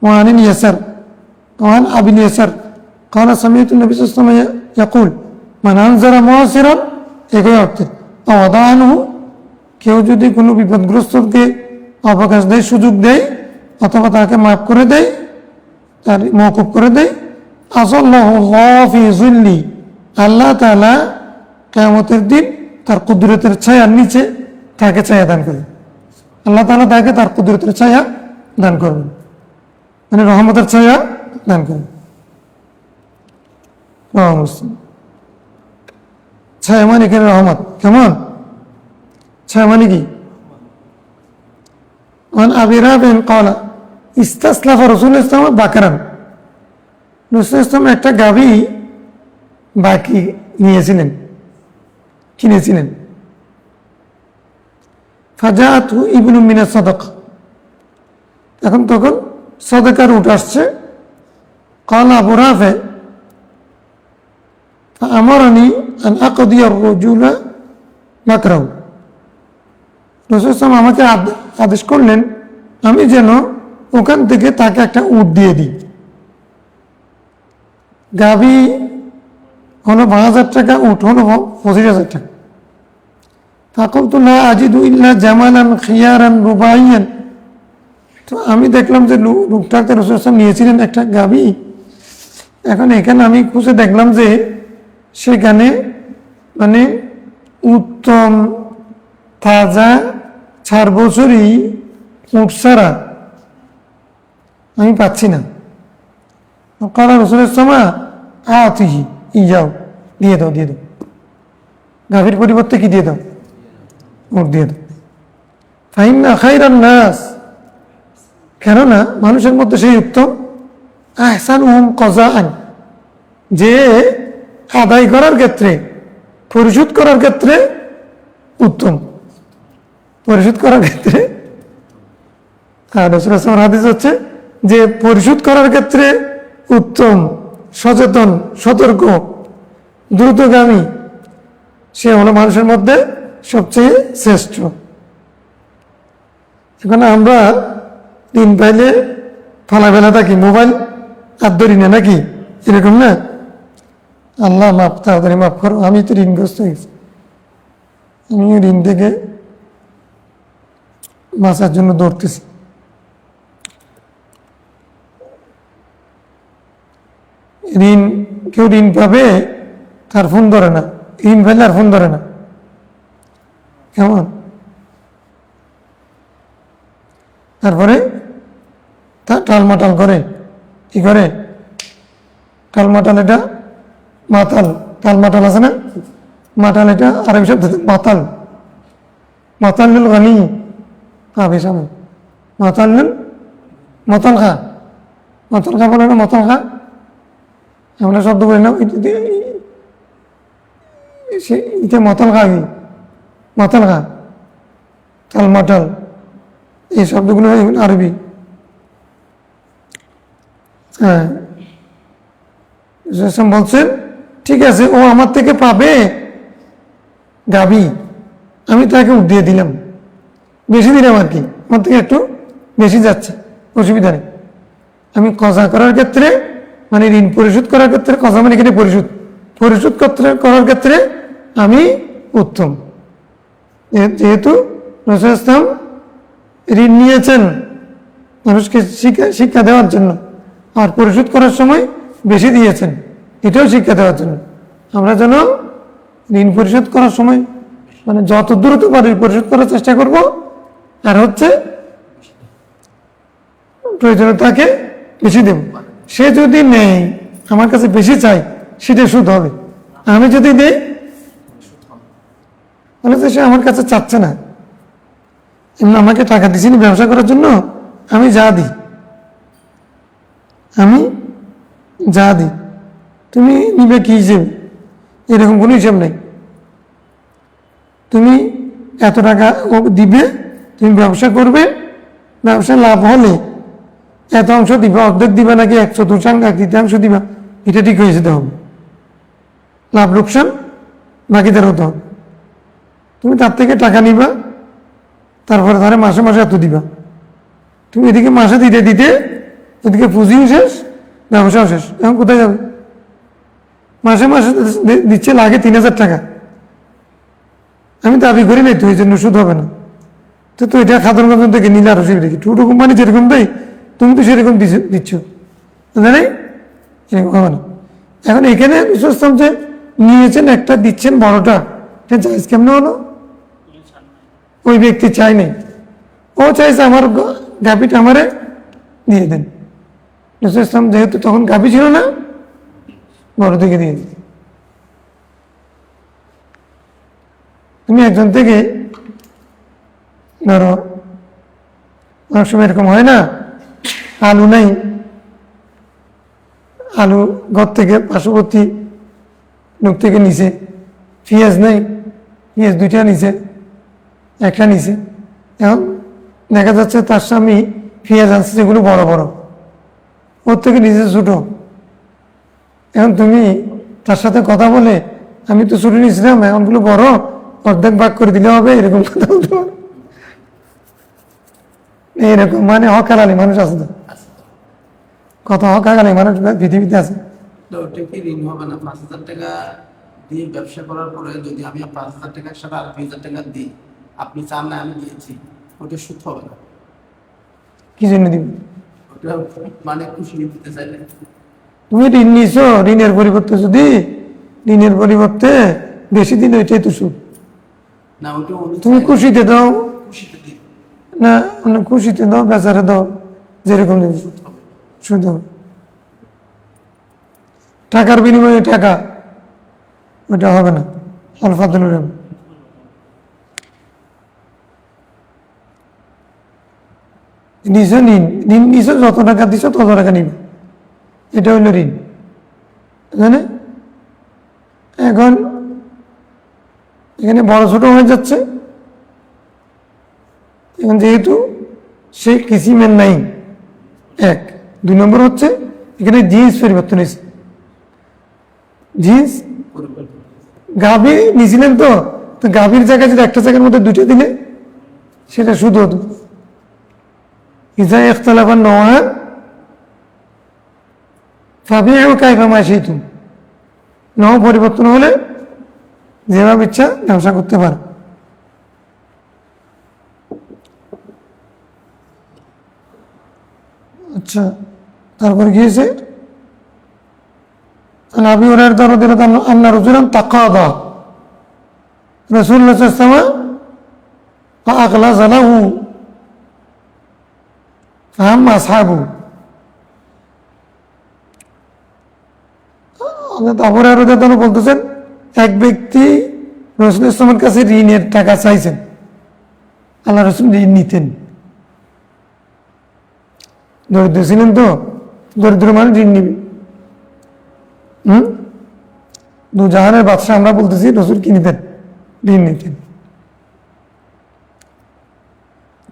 ওয়ান ইয়াসার ওয়ান আবিল ইয়াসার قال سمعت النبي صلى الله عليه وسلم يقول من أنذر معسرا, একই অর্থে, ওয়াদা আনহু, কেউ যদি কোনো বিপদগ্রস্তকে অবকাশ দেয়, সুযোগ দেয়, অথবা তাকে মাফ করে দেয়, তার মওকুফ করে দেয়, আযাল্লাহুল্লাহু ফি যিল্লি, আল্লাহ তাআলা কিয়ামতের দিন তার কুদরতের ছায়ার নিচে তাকে ছায়া দান করবেন। আল্লাহ তাআলা তাকে তার কুদরতের ছায়া দান করবেন, মানে রহমতের ছায়া দান করবেন। ছায়া মানে এখানে রহমত, কেমন ছায়া মানে কি? عن أبي رافع قال استسلف رسول الله صلى الله عليه وسلم بكرا, রাসূল ইসলাম একটা গাভী বাকি নিয়েছিলেন, কিনেছিলেন। ফাজাআতহু ইবনু মিনাস সাদাকা, এখন তখন সাদাকার উঠ আসছে। قال أبو رافع فأمرني أن أقضي الرجل بكره, রাসূল ইসলাম আমাকে আদেশ করলেন আমি যেন ওখান থেকে তাকে একটা উট দিয়ে দিই। গাভী হলো 5,000 টাকা, উট হলো 25,000 টাকা। ফাকুলতু লা আজিদু ইল্লা জামালান খিয়ারান রুবাইয়ান, তো আমি দেখলাম যে লোকটাকে রাসূল সাল্লাল্লাহু নিয়েছিলেন একটা গাভী, এখন এখানে আমি খুঁজে দেখলাম যে সেখানে মানে উত্তম তাজা 4 বছরই উট ছাড়া আমি পাচ্ছি না। কালা রাসূলুল্লাহ সাল্লাল্লাহু আলাইহি ওয়াসাল্লাম আতিহি ইয়াও, দিয়ে দাও দিয়ে দাও, গাভীর পরিবর্তে কি দিয়ে দাও উট দিয়ে দাও। ফাইন্না খায়রান নাস, কেননা মানুষের মধ্যে সেই উত্তম, আহসানুহুম কাযাআন, যে আদায় করার ক্ষেত্রে পরিশোধ করার ক্ষেত্রে উত্তম, পরিশোধ করার ক্ষেত্রে। আর রাসূলুল্লাহ সাল্লাল্লাহু আলাইহি ওয়াসাল্লাম হাদিস হচ্ছে যে পরিশোধ করার ক্ষেত্রে উত্তম, সচেতন, সতর্ক, দ্রুতগামী, সে হলো মানুষের মধ্যে সবচেয়ে শ্রেষ্ঠ। এখন আমরা দিন পাইলে ফালাবেলা থাকি, মোবাইল আর ধরি না নাকি, এরকম না? আল্লাহ মাফ, তাড়াতাড়ি মাফ করো, আমি তো ঋণগ্রস্ত হয়েছি, আমি ঋণ থেকে বাঁচার জন্য দৌড়তেছি। ঋণ, কেউ ঋণ পাবে তার ফোন ধরে না, ঋণ পাইলে আর ফোন ধরে না, কেমন? তারপরে টালমাটাল করে, কি করে টালমাটাল, এটা মাতাল, টালমাটাল আছে না, মাতাল, এটা আরবি শব্দ মাতাল, মাতাল গানি সামনে মাতাল মতল খা, মতল খা বলে না, মতল খা আমরা শব্দ বলি না, এটা মতল খা, কি মাতাল খা, টালমাটাল, এই শব্দগুলো আরবি। হ্যাঁ, বলছেন ঠিক আছে, ও আমার থেকে পাবে গাভী, আমি তাকে উঠিয়ে দিলাম, বেশি দিলাম আর কি, আমার থেকে একটু বেশি যাচ্ছে, অসুবিধা নেই। আমি কজা করার ক্ষেত্রে, মানে ঋণ পরিশোধ করার ক্ষেত্রে, কজা মানে এখানে পরিশোধ, পরিশোধ করার ক্ষেত্রে আমি উত্তম, যেহেতু রাসূল ইসলাম ঋণ নিয়েছেন মানুষকে শিক্ষা দেওয়ার জন্য, আর পরিশোধ করার সময় বেশি দিয়েছেন, এটাও শিক্ষা দেওয়ার জন্য। আমরা যেন ঋণ পরিশোধ করার সময় মানে যত দ্রুত পারি পরিশোধ করার চেষ্টা করব, আর হচ্ছে প্রয়োজনীয়তাকে বেশি দেব। সে যদি নেই, আমার কাছে বেশি চাই, সেটা সুদ হবে। আমি যদি নেই, তাহলে সে আমার কাছে চাচ্ছে না, এমনি আমাকে টাকা দিচ্ছিনি ব্যবসা করার জন্য, আমি যা দিই, আমি যা দিই, তুমি নিবে কি হিসেবে, এরকম কোনো হিসাব নেই। তুমি এত টাকা ও দিবে, তুমি ব্যবসা করবে, ব্যবসা লাভ হলে এত অংশ দিবা, অর্ধেক দিবা নাকি 1/4, 1/3 দিবা, এটা ঠিক হয়ে যেতে হবে। লাভ লোকসান বাকিদের হতে হবে। তুমি তার থেকে টাকা নিবা, তারপরে ধরে মাসে মাসে এত দিবা, তুমি এদিকে মাসে দিতে দিতে ওদিকে পুঁজিও শেষ, ব্যবসাও শেষ, এখন কোথায় যাবে? মাসে মাসে দিচ্ছে লাগে 3000 টাকা, আমি দাবি করি নাই তো, এই জন্য সুদ হবে না। তো এটা খাদরগঞ্জ থেকে নিলে আরো সেটা কি, টুটু কোম্পানি যেরকম দেয় তুমি তো সেরকম দিচ্ছ, জানি এরকম হবে না। এখন এখানে বুঝতাম যে নিয়েছেন একটা, দিচ্ছেন বড়টা, এটা চাইজ কেমন হলো? ওই ব্যক্তি চাই নাই, ও চাইছে আমার গাভীটা আমারে দিয়ে দেন। রাসূল ইসলাম যেহেতু তখন গাভী ছিল না, বড় থেকে দিয়ে দিন। তুমি একজন থেকে ধরো, অনেক সময় এরকম হয় না, আলু নাই, আলু ঘর থেকে পার্শ্ববর্তী লোক থেকে নিছে, পেঁয়াজ নাই, পেঁয়াজ 2টা নিছে, 1টা নিছে, এখন দেখা যাচ্ছে তার স্বামী পেঁয়াজ আনছে যেগুলো বড় বড়, ওর থেকে নিচে ছোট। এখন তুমি তার সাথে কথা বলে, আমি তো ছোট নিয়েছিলাম, এখনগুলো বড়, অর্ধেক ভাগ করে দিলে হবে, এরকম কথা বলতে পারো। এইরকম মানে হকালালি মানুষ আছে, তো কত হকালালি মানুষ পৃথিবীতে আছে। ঋণ হবে না, 5000 টাকা দিয়ে ব্যবসা করার পরে যদি আমি 5000 টাকার সাথে আর 2000 টাকা দিই, আপনি চান না আমি দিয়েছি, ওটা সুদ হবে না। কি জন্য দিব? ওটা মানে খুশি দিতে চাইলে তুমি ঋণ নিছো, ঋণের পরিবর্তে যদি ঋণের পরিবর্তে বেশি দিন, ওইটাই তো সুদ না, ওটা তুমি খুশিতে দাও খুশিতে দিই না, খুশিতে দাও, বেচারে দাও, যেরকম দেবে সুদ হবে। টাকার বিনিময়ে টাকা, ওটা হবে না, আলফাদুল রিবা। নিছো ঋণ নিছো, যত টাকা দিছো তত টাকা নিবে, এটা হইল ঋণ, জানে? এখন এখানে বড় ছোট হয়ে যাচ্ছে, এখন যেহেতু সে কিসিমের নাই, 1, 2 নম্বর হচ্ছে এখানে জিন্স পরিবর্তন হয়েছে। জিন্স গাভী নিয়েছিলেন, তো গাভীর জায়গায় যদি একটা জায়গার মধ্যে 2টা দিলে সেটা শুধু হতো। ইজা ইখতালাফা নওয়ান ফাবিউ কাইফা মা শিতুম, নও পরিবর্তন হলে যেভাবে ইচ্ছা ব্যবসা করতে পারে। আচ্ছা, তারপর গিয়েছে আবি হুরায়রা রাদিয়াল্লাহু আনহু আন্না রাজুলান তাকাদা রাসূলুল্লাহ সাল্লাল্লাহু আলাইহি ওয়াসাল্লাম ফাআগলাযা লাহু ফাহাম্মা সাহাবু তারপরে আরো যেন বলতেছেন, এক ব্যক্তি রসুল ইসলামের কাছে ঋণের টাকা চাইছেন, আল্লাহ রসুল ঋণ নিতেন। দরিদ্র ছিলেন তো, দরিদ্র মানুষ ঋণ নিবে। দু জাহানের বাদশাহ আমরা বলতেছি, রসুল কি নিতেন? ঋণ নিতেন।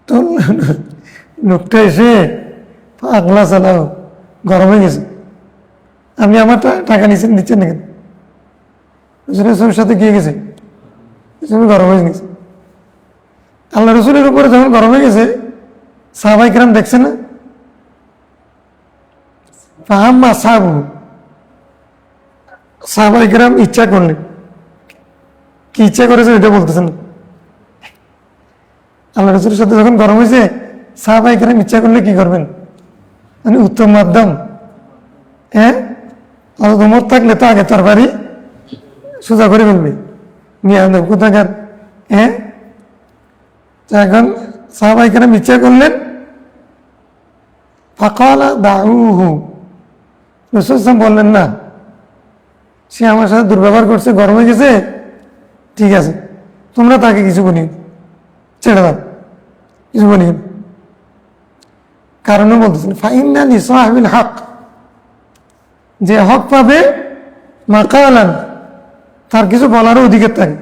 তো লোকটা এসে আগলা চালাও, গরম হয়ে গেছে, আপনি আমার টাকা নিচ্ছেন দিচ্ছেন না কেন? রসুলের সাথে গিয়ে গেছে, গরম হয়ে গেছে। আল্লাহ রসুলের উপরে যখন গরম হয়ে গেছে, সাহাবাই কেরাম দেখছে না? ফাহাম্মা সাহাবু, সাহাবাই কেরাম ইচ্ছা করলেন, কি ইচ্ছা করেছে এটা বলতেছেন না। আল্লাহ রসুলের সাথে যখন গরম হয়েছে, সাহাবাই কেরাম ইচ্ছা করলে কি করবেন? মানে উত্তম মাধ্যম, হ্যাঁ, তোমার থাকলে তো আগে তরবারি সোজা করে ফেলবে, নিয়ে কোথাকার, হ্যাঁ। এখন সাহাবাই কেরাম ইচ্ছা করলেন, ফাকালা দাউহু, রাসূল সাল্লাল্লাহু আলাইহি ওয়াসাল্লাম বললেন না, সে আমার সাথে দুর্ব্যবহার করছে, গরম হয়ে গেছে, ঠিক আছে, তোমরা তাকে কিছু বলি, ছেড়ে দাও, কিছু বলি। কারণও বলতেছেন, ফাইন্না লিসাহিবিল হক, যে হক পাবে, মাকালান, তার কিছু বলারও অধিকার থাকে,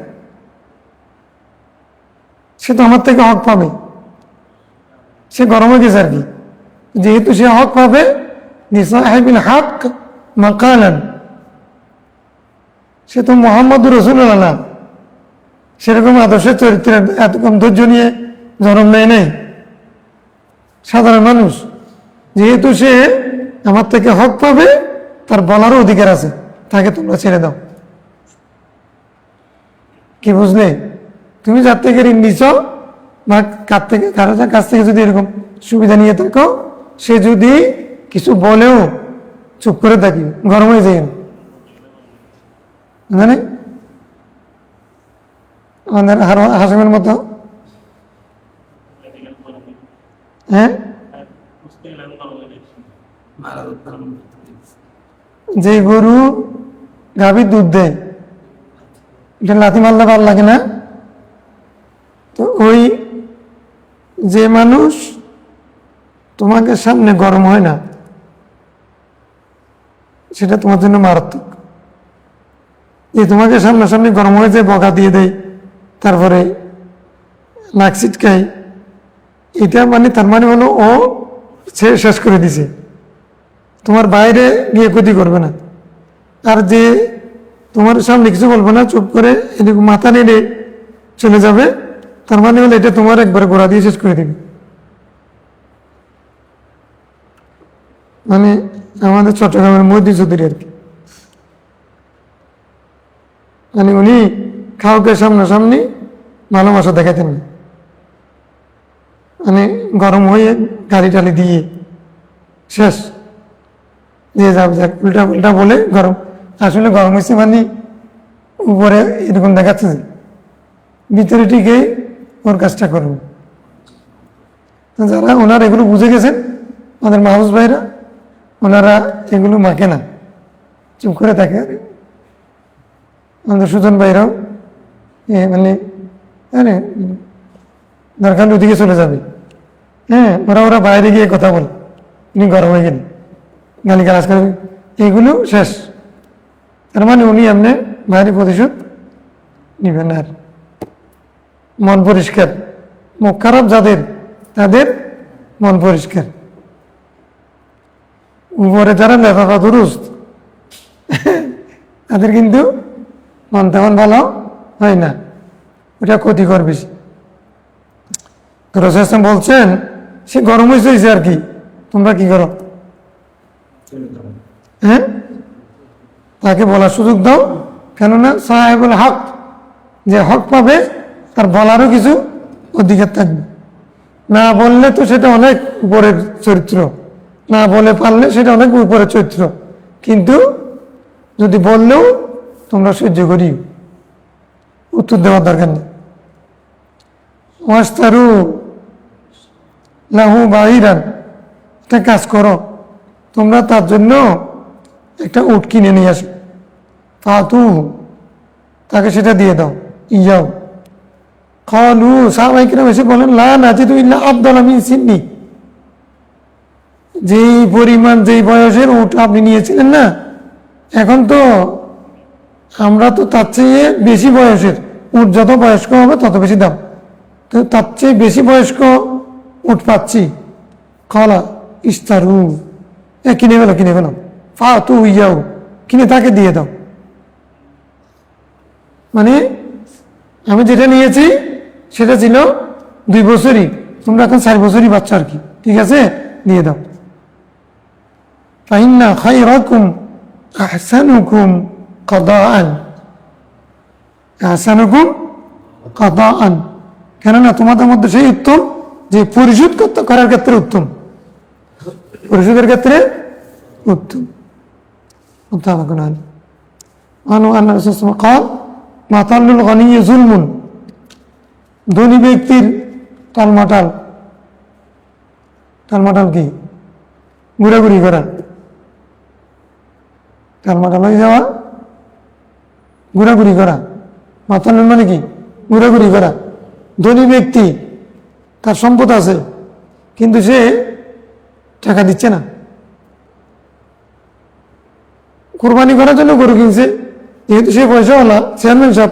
সে তো আমার থেকে হক পাবে, সে গরম হয়ে গেছে আর কি, যেহেতু সে হক পাবে, লিসাহিবিল হক মাকালান, সে তো মুহাম্মদুর রাসূলুল্লাহ না, সেরকম আদর্শের চরিত্রের এত কম ধৈর্য নিয়ে জন্ম নেয় নাই, সাধারণ মানুষ, যেহেতু সে আমার থেকে হক পাবে, তার বলারও অধিকার আছে, তাকে তোমরা ছেড়ে দাও। কি বুঝলে? তুমি যার থেকে ঋণ নিছ বা কারো কাছ থেকে যদি এরকম সুবিধা নিয়ে থাকো, সে যদি কিছু বলেও চুপ করে থাকি, গরম হয়ে যায়, জানে আমাদের হাসিমের মতো, হ্যাঁ, যে গরু গাভীর দুধ দেয়, এটা লাথি মারলে ভালো লাগে না? তো ওই যে মানুষ তোমাকে সামনে গরম হয় না, সেটা তোমার জন্য মারাত্মক। যে তোমাকে সামনাসামনি গরম হয়ে যায়, বকা দিয়ে দেয়, তারপরে নাক ছিটকায়, এটা মানে তার মানে হলো ও শেষ করে দিছে, তোমার বাইরে গিয়ে ক্ষতি করবে না। আর যে তোমার সামনে কিছু বলবে না, চুপ করে এদিকে মাথা নেড়ে চলে যাবে, তার মানে হলো এটা তোমার একবারে গোড়া দিয়ে শেষ করে দিবে। মানে আমাদের চট্টগ্রামের মহিউদ্দিন চৌধুরী আর কি, মানে উনি কাউকে সামনাসামনি ভালোবাসা দেখাতেন না, মানে গরম হয়ে গালি টালি দিয়ে শেষ, দিয়ে যাবে, যাক উল্টা উল্টা বলে গরম, আসলে গরম হয়েছে মানে উপরে এরকম দেখাচ্ছে, ভিতরে ঠিকই ওর কাজটা করবে। যারা ওনারা এগুলো বুঝে গেছেন, আমাদের মাহফুজ ভাইরা, ওনারা এগুলো মাখে না, চুপ করে থাকে। আমাদের সুজন ভাইরাও মানে আরে দরকার ওদিকে চলে যাবে, হ্যাঁ, ওরা বাইরে গিয়ে কথা বলে, উনি গরম হয়ে গেলেন, গালি গালাজ করবে, এইগুলো শেষ। তার মানে উনি এমনি বাইরে প্রতিশোধ নিবেন। আর মন পরিষ্কার, মুখ খারাপ যাদের, তাদের মন পরিষ্কার, উপরে যারা লেফাফা দুরুস্ত, তাদের কিন্তু মন তেমন ভালো হয় না, ওটা ক্ষতি করবে। তো রাসূল সাল্লাল্লাহু আলাইহি ওয়াসাল্লাম বলছেন, সে গরম হয়েছে আর কি, তোমরা কি করো, হ্যাঁ, তাকে বলার সুযোগ দাও, কেননা সাহেবুল হক, যে হক পাবে তার বলারও কিছু অধিকার থাকবে। না বললে তো সেটা অনেক উপরের চরিত্র, না বলে পারলে সেটা অনেক উপরের চরিত্র, কিন্তু যদি বললেও তোমরা সহ্য করি, উত্তর দেওয়ার দরকার নেই। ওয়াস্তারু লাহু বাহিরান, একটা কাজ করো, তোমরা তার জন্য একটা উট কিনে নিয়ে আসো, ফাতু, তাকে সেটা দিয়ে দাও, ইয়াও। কালু, সাহাবাইকেরাম এসে বলেন, লা নাজিদু ইল্লা আফদালা মিন সিন্নি, যেই পরিমাণ যেই বয়সের উট আপনি নিয়েছিলেন না, এখন তো আমরা তো তার চেয়ে বেশি বয়সের উট, যত বয়স্ক হবে তত বেশি দাম, তো তার চেয়ে বেশি বয়স্ক উট পাচ্ছি। কলা ইস্তারু, কিনে ফেলো, ফাতু ইয়াও, কিনে তাকে দিয়ে দাও। মানে আমি যেটা নিয়েছি সেটা ছিল 2 বছরই, তোমরা এখন 4 বছরই বাচ্চা আর কি, ঠিক আছে, দিয়ে দাও। ফাইন্না খায়রাকুম আহসানুকুম কাদাআন, আহসানুকুম কাদাআন, কেননা তোমাদের মধ্যে সেই উত্তম যে পরিশোধ করার ক্ষেত্রে উত্তম, পরিশোধের ক্ষেত্রে উত্তম। মুত্তাফাকুন আলাইহি। আনহু আন্না রাসূলুল্লাহ সাল্লাল্লাহু আলাইহি ওয়াসাল্লাম قال মাতালুল গনি যুলমুন, ধনী ব্যক্তির টালমাটাল, টালমাটাল কি, ঘোরাঘুরি করা, টালমাটাল হয়ে যাওয়া, ঘোরাঘুরি করা। মাতালুল মানে কি, ঘোরাঘুরি করা। ধনী ব্যক্তি, তার সম্পদ আছে কিন্তু সে টাকা দিচ্ছে না, কোরবানি করার জন্য গরু কিনছে, যেহেতু সে পয়সাওয়ালা চেয়ারম্যান সাহেব,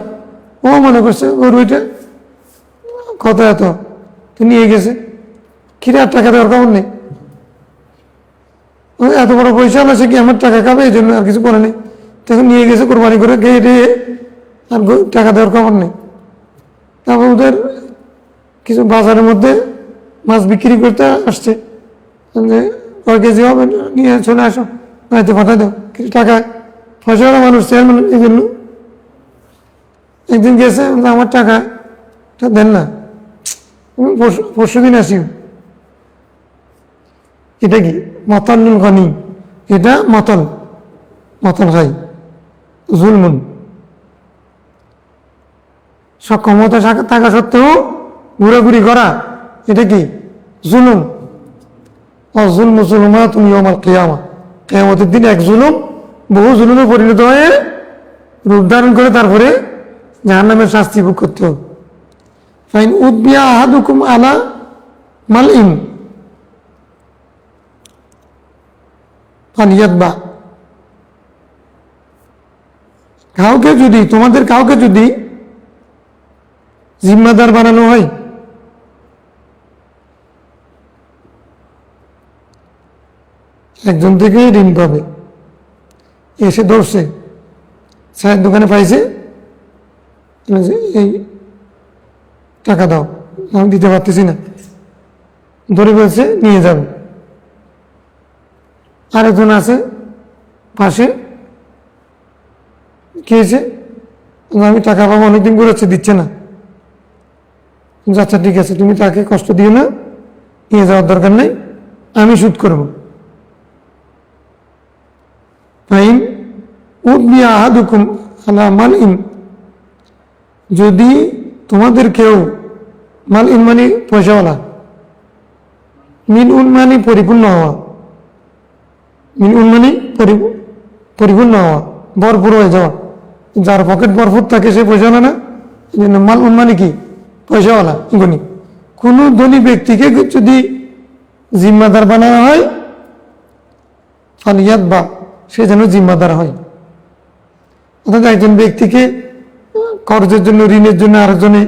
ও মনে করছে গরু এটা কত এত, তো নিয়ে গেছে, কিরে আর টাকা দেওয়ার খবর নেই, এত বড় পয়সাওয়ালা সে কি আমার টাকা খাবে, এই জন্য আর কিছু বলে নেই, তখন নিয়ে গেছে কোরবানি করে খেয়ে টেয়ে, আর টাকা দেওয়ার খবর নেই। তারপর ওদের কিছু বাজারের মধ্যে মাছ বিক্রি করতে আসছে, যে কয় কেজি হবে নিয়ে চলে আসো, বাড়িতে পাঠাই দাও, কিছু টাকা, পয়সাওয়ালা মানুষ চেয়ারম্যান, এই জন্য একদিন গেছে, আমার টাকা দেন না, পরশু দিন আসি। এটা কি মাতালুল গনি, এটা মাতাল, মাতাল খাই, জুলমুন, সক্ষমতা থাকা সত্ত্বেও ঘোরাঘুরি করা, এটা কি জুলুম। অজুলমু যুলুমাতুন ইয়াউমাল কিয়ামা, কিয়ামতের দিন এক জুলুম বহু জুলুমে পরিণত হয়ে রূপ ধারণ করে তারপরে জাহান্নামের শাস্তি ভোগ করতে হবে। ফাইন উতবিয়া আহাদুকুম আলা মালইন ফালিয়াতবা, কাউকে যদি, তোমাদের কাউকে যদি জিম্মাদার বানানো হয়, একজন থেকে ঋণ পাবে, এসে ধরছে, চায়ের দোকানে পাইছে, এই টাকা দাও, আমি দিতে পারতেছি না, ধরে বলছে নিয়ে যাবে। আরেকজন আছে পাশে, খেয়েছে, আমি টাকা পাবো অনেকদিন করে হচ্ছে, দিচ্ছে না, আচ্ছা ঠিক আছে, তুমি তাকে কষ্ট দিও না, নিয়ে যাওয়ার দরকার নেই, আমি সুদ করবো। ফাইন উতবিয়া আহাদুকুম আলা মালইন, যদি তোমাদের কেউ, মালইন মানে পয়সাওয়ালা, মিনউন মানে পরিপূর্ণ হওয়া, মিনউন মানে পরিপূর্ণ হওয়া, ভরপুর হয়ে যাওয়া, যার পকেট ভরপুর থাকে সে পয়সাওয়ালা না, এই জন্য মালউন মানে কি, পয়সাওয়ালা গনি। কোনো ধনী ব্যক্তিকে যদি জিম্মাদার বানানো হয়, ফালিয়াতবা, সে যেন জিম্মাদার হয়। অর্থাৎ একজন ব্যক্তিকে কর্জের জন্য, ঋণের জন্য আরেকজনে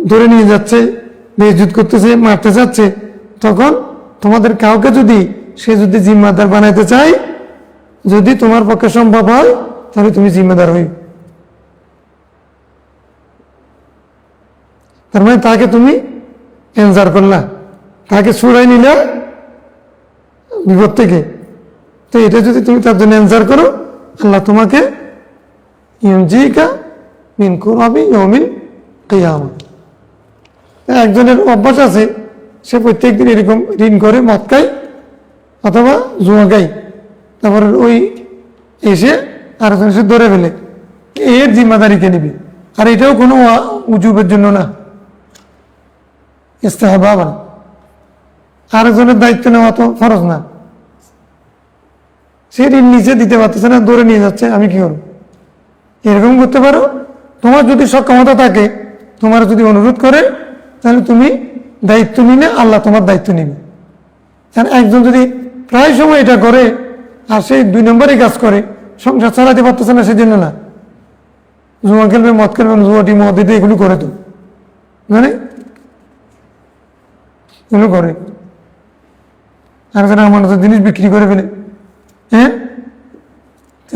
ধরে নিয়ে যাচ্ছে, বেইজ্জত করতেছে, মারতে যাচ্ছে, তখন তোমাদের কাউকে যদি সে যদি জিম্মাদার বানাইতে চায়, যদি তোমার পক্ষে সম্ভব হয়, তাহলে তুমি জিম্মাদার হই। তার মানে তাকে তুমি এনজার করলা, তাকে ছুড়াই নিলা বিপদ থেকে, তো এটা যদি তুমি তার জন্য এনজার করো, আল্লাহ তোমাকে ইউনজিকা মিন কুরাবি ইয়াউমিল কিয়ামা। একজনের অভ্যাস আছে, সে প্রত্যেকদিন এরকম ঋণ করে, মদ খায় অথবা জুয়া গায়, তারপর ওই এসে আরেকজন এসে ধরে ফেলে, এর জিম্মাদারিকে নিবি। আর এটাও কোনো উজুবের জন্য না, ইস্তেহবাব, আরেকজনের দায়িত্ব নেওয়া তো ফরজ না। সে ঋণ নিচে দিতে পারতেছে না, দৌড়ে নিয়ে যাচ্ছে, আমি কি করব? এরকম করতে পারো। তোমার যদি সক্ষমতা থাকে, তোমার যদি অনুরোধ করে, তাহলে তুমি দায়িত্ব নিলে আল্লাহ তোমার দায়িত্ব নিবে। কারণ একজন যদি প্রায় সময় এটা করে আর সেই 2 নম্বরই কাজ করে, সংসার চালাতে পারতেছে না, সেজন্য না। জুয়া খেলবে, মদ খেলবে, জুয়াটি মদ দিতে এগুলো করে তো, মানে এগুলো করে। আর যারা আমাদের জিনিস বিক্রি করে ফেলে, হ্যাঁ,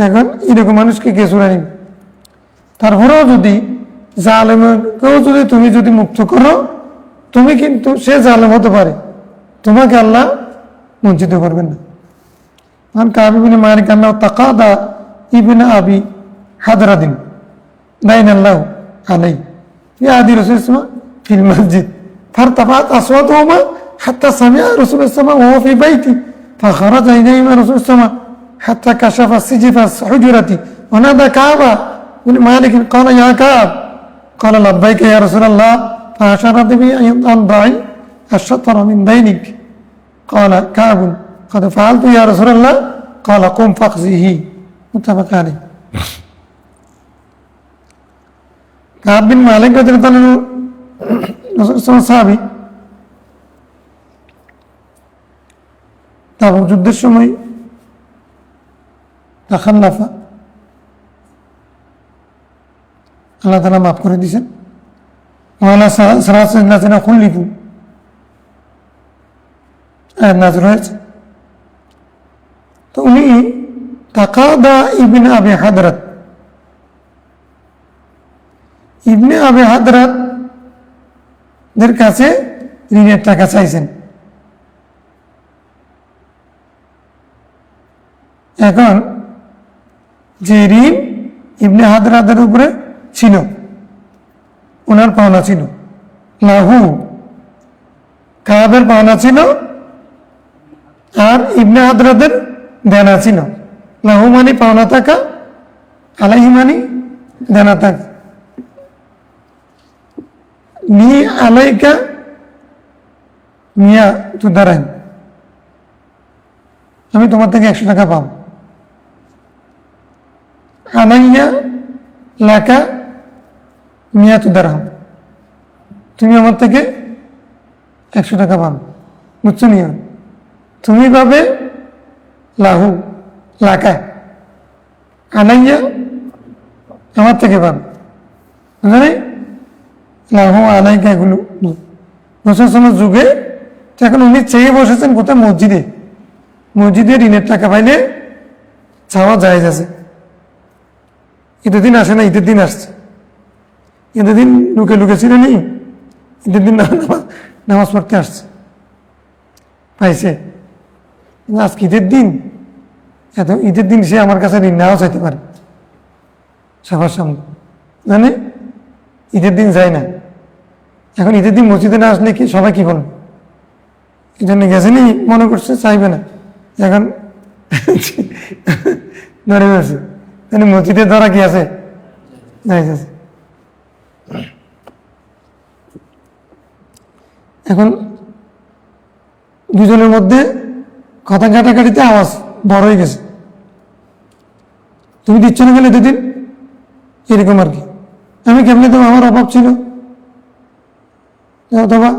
এখন এরকম মানুষকে কে চুরা নিবে? তারপরেও যদি জালেমকেও তুমি যদি মুক্ত করো, তুমি কিন্তু সে জালেম হতে পারে, তোমাকে আল্লাহ বঞ্চিত করবেন না। عن كعب بن مالك أنه تقاضى ابن أبي حضرة دين الله عليه في عهد رسول الله في المسجد فارتفعت أصواتهما حتى سمع رسول الله وهو في بيتي فخرج إليهما رسول الله حتى كشف سجف الحجرة ونادى كعب بن مالك قال يا كعب قال لبيك يا رسول الله فأشار به أن ضعي الشطر من دينك قال كعب قد فعلت يا رسول الله قال قم فاقضه متفق عليه كعب بن مالك রাদিয়াল্লাহু তাআলা রাসূলুল্লাহ সাহাবী, তাবুক যুদ্ধের সময় তাখাল্লাফা, আল্লাহ তাআলা মাফ করে দিয়েছেন। ওয়ালা সালাসাল্লাযিনা খুলিফু আয়াত নাযিল হয়েছে। তো উনি তাকাদা ইবনে আবি হাদরাত, ইবনে আবি হাদরাত দের কাছে ঋণের টাকা চাইছেন। এখন যে ঋণ ইবনে হাদরাতের উপরে ছিল, ওনার পাওনা ছিল লাহু, কাবের পাওনা ছিল, আর ইবনে হাদরাতের দেনা ছিল। লাহু মানে পাওনা টাকা, আলাইহি মানে দেনা টাকা। নি আলাইকা মিয়া তু দাঁড়াই, আমি তোমার থেকে 100 টাকা পাবো। আলাইয়া লাকা মিয়া তু দাঁড়াও, তুমি আমার থেকে 100 টাকা পাবো। বুঝছো নিও, তুমি পাবে লাহু লাকা, আলাইয়া আমার থেকে পাবে, বুঝলি? লাহু আলাইকা এগুলো রাসূলের যুগে। এখন উনি চেয়ে বসেছেন কোথায়? মসজিদে। মসজিদে ঋণের টাকা পাইলে চাওয়া জায়েজ আছে। ঈদের দিন আসে না, ঈদের দিন আসছে। ঈদের দিন লুকে লুকে ছিল নি, ঈদের দিন নামাজ পড়তে আসছে, পাইছে। আজকে ঈদের দিন, এত ঈদের দিন সে আমার কাছে ঋণ নেওয়া চাইতে পারে সবার সামনে, জানে ঈদের দিন যায় না। এখন ঈদের দিন মসজিদে না আসলে কি সবাই কি বলবে? এই জন্য গেছেনি, মনে করছে চাইবে না, এখন ধরে গেছে। তাহলে মসজিদের ধরা কি আছে? আছে। এখন দুজনের মধ্যে কথা কাটাকাটিতে আওয়াজ বড় হয়ে গেছে, তুমি দিচ্ছ না গেলে দুদিন, এরকম আর কি। আমি কেমনি দেবো, আমার অভাব ছিল, অথবা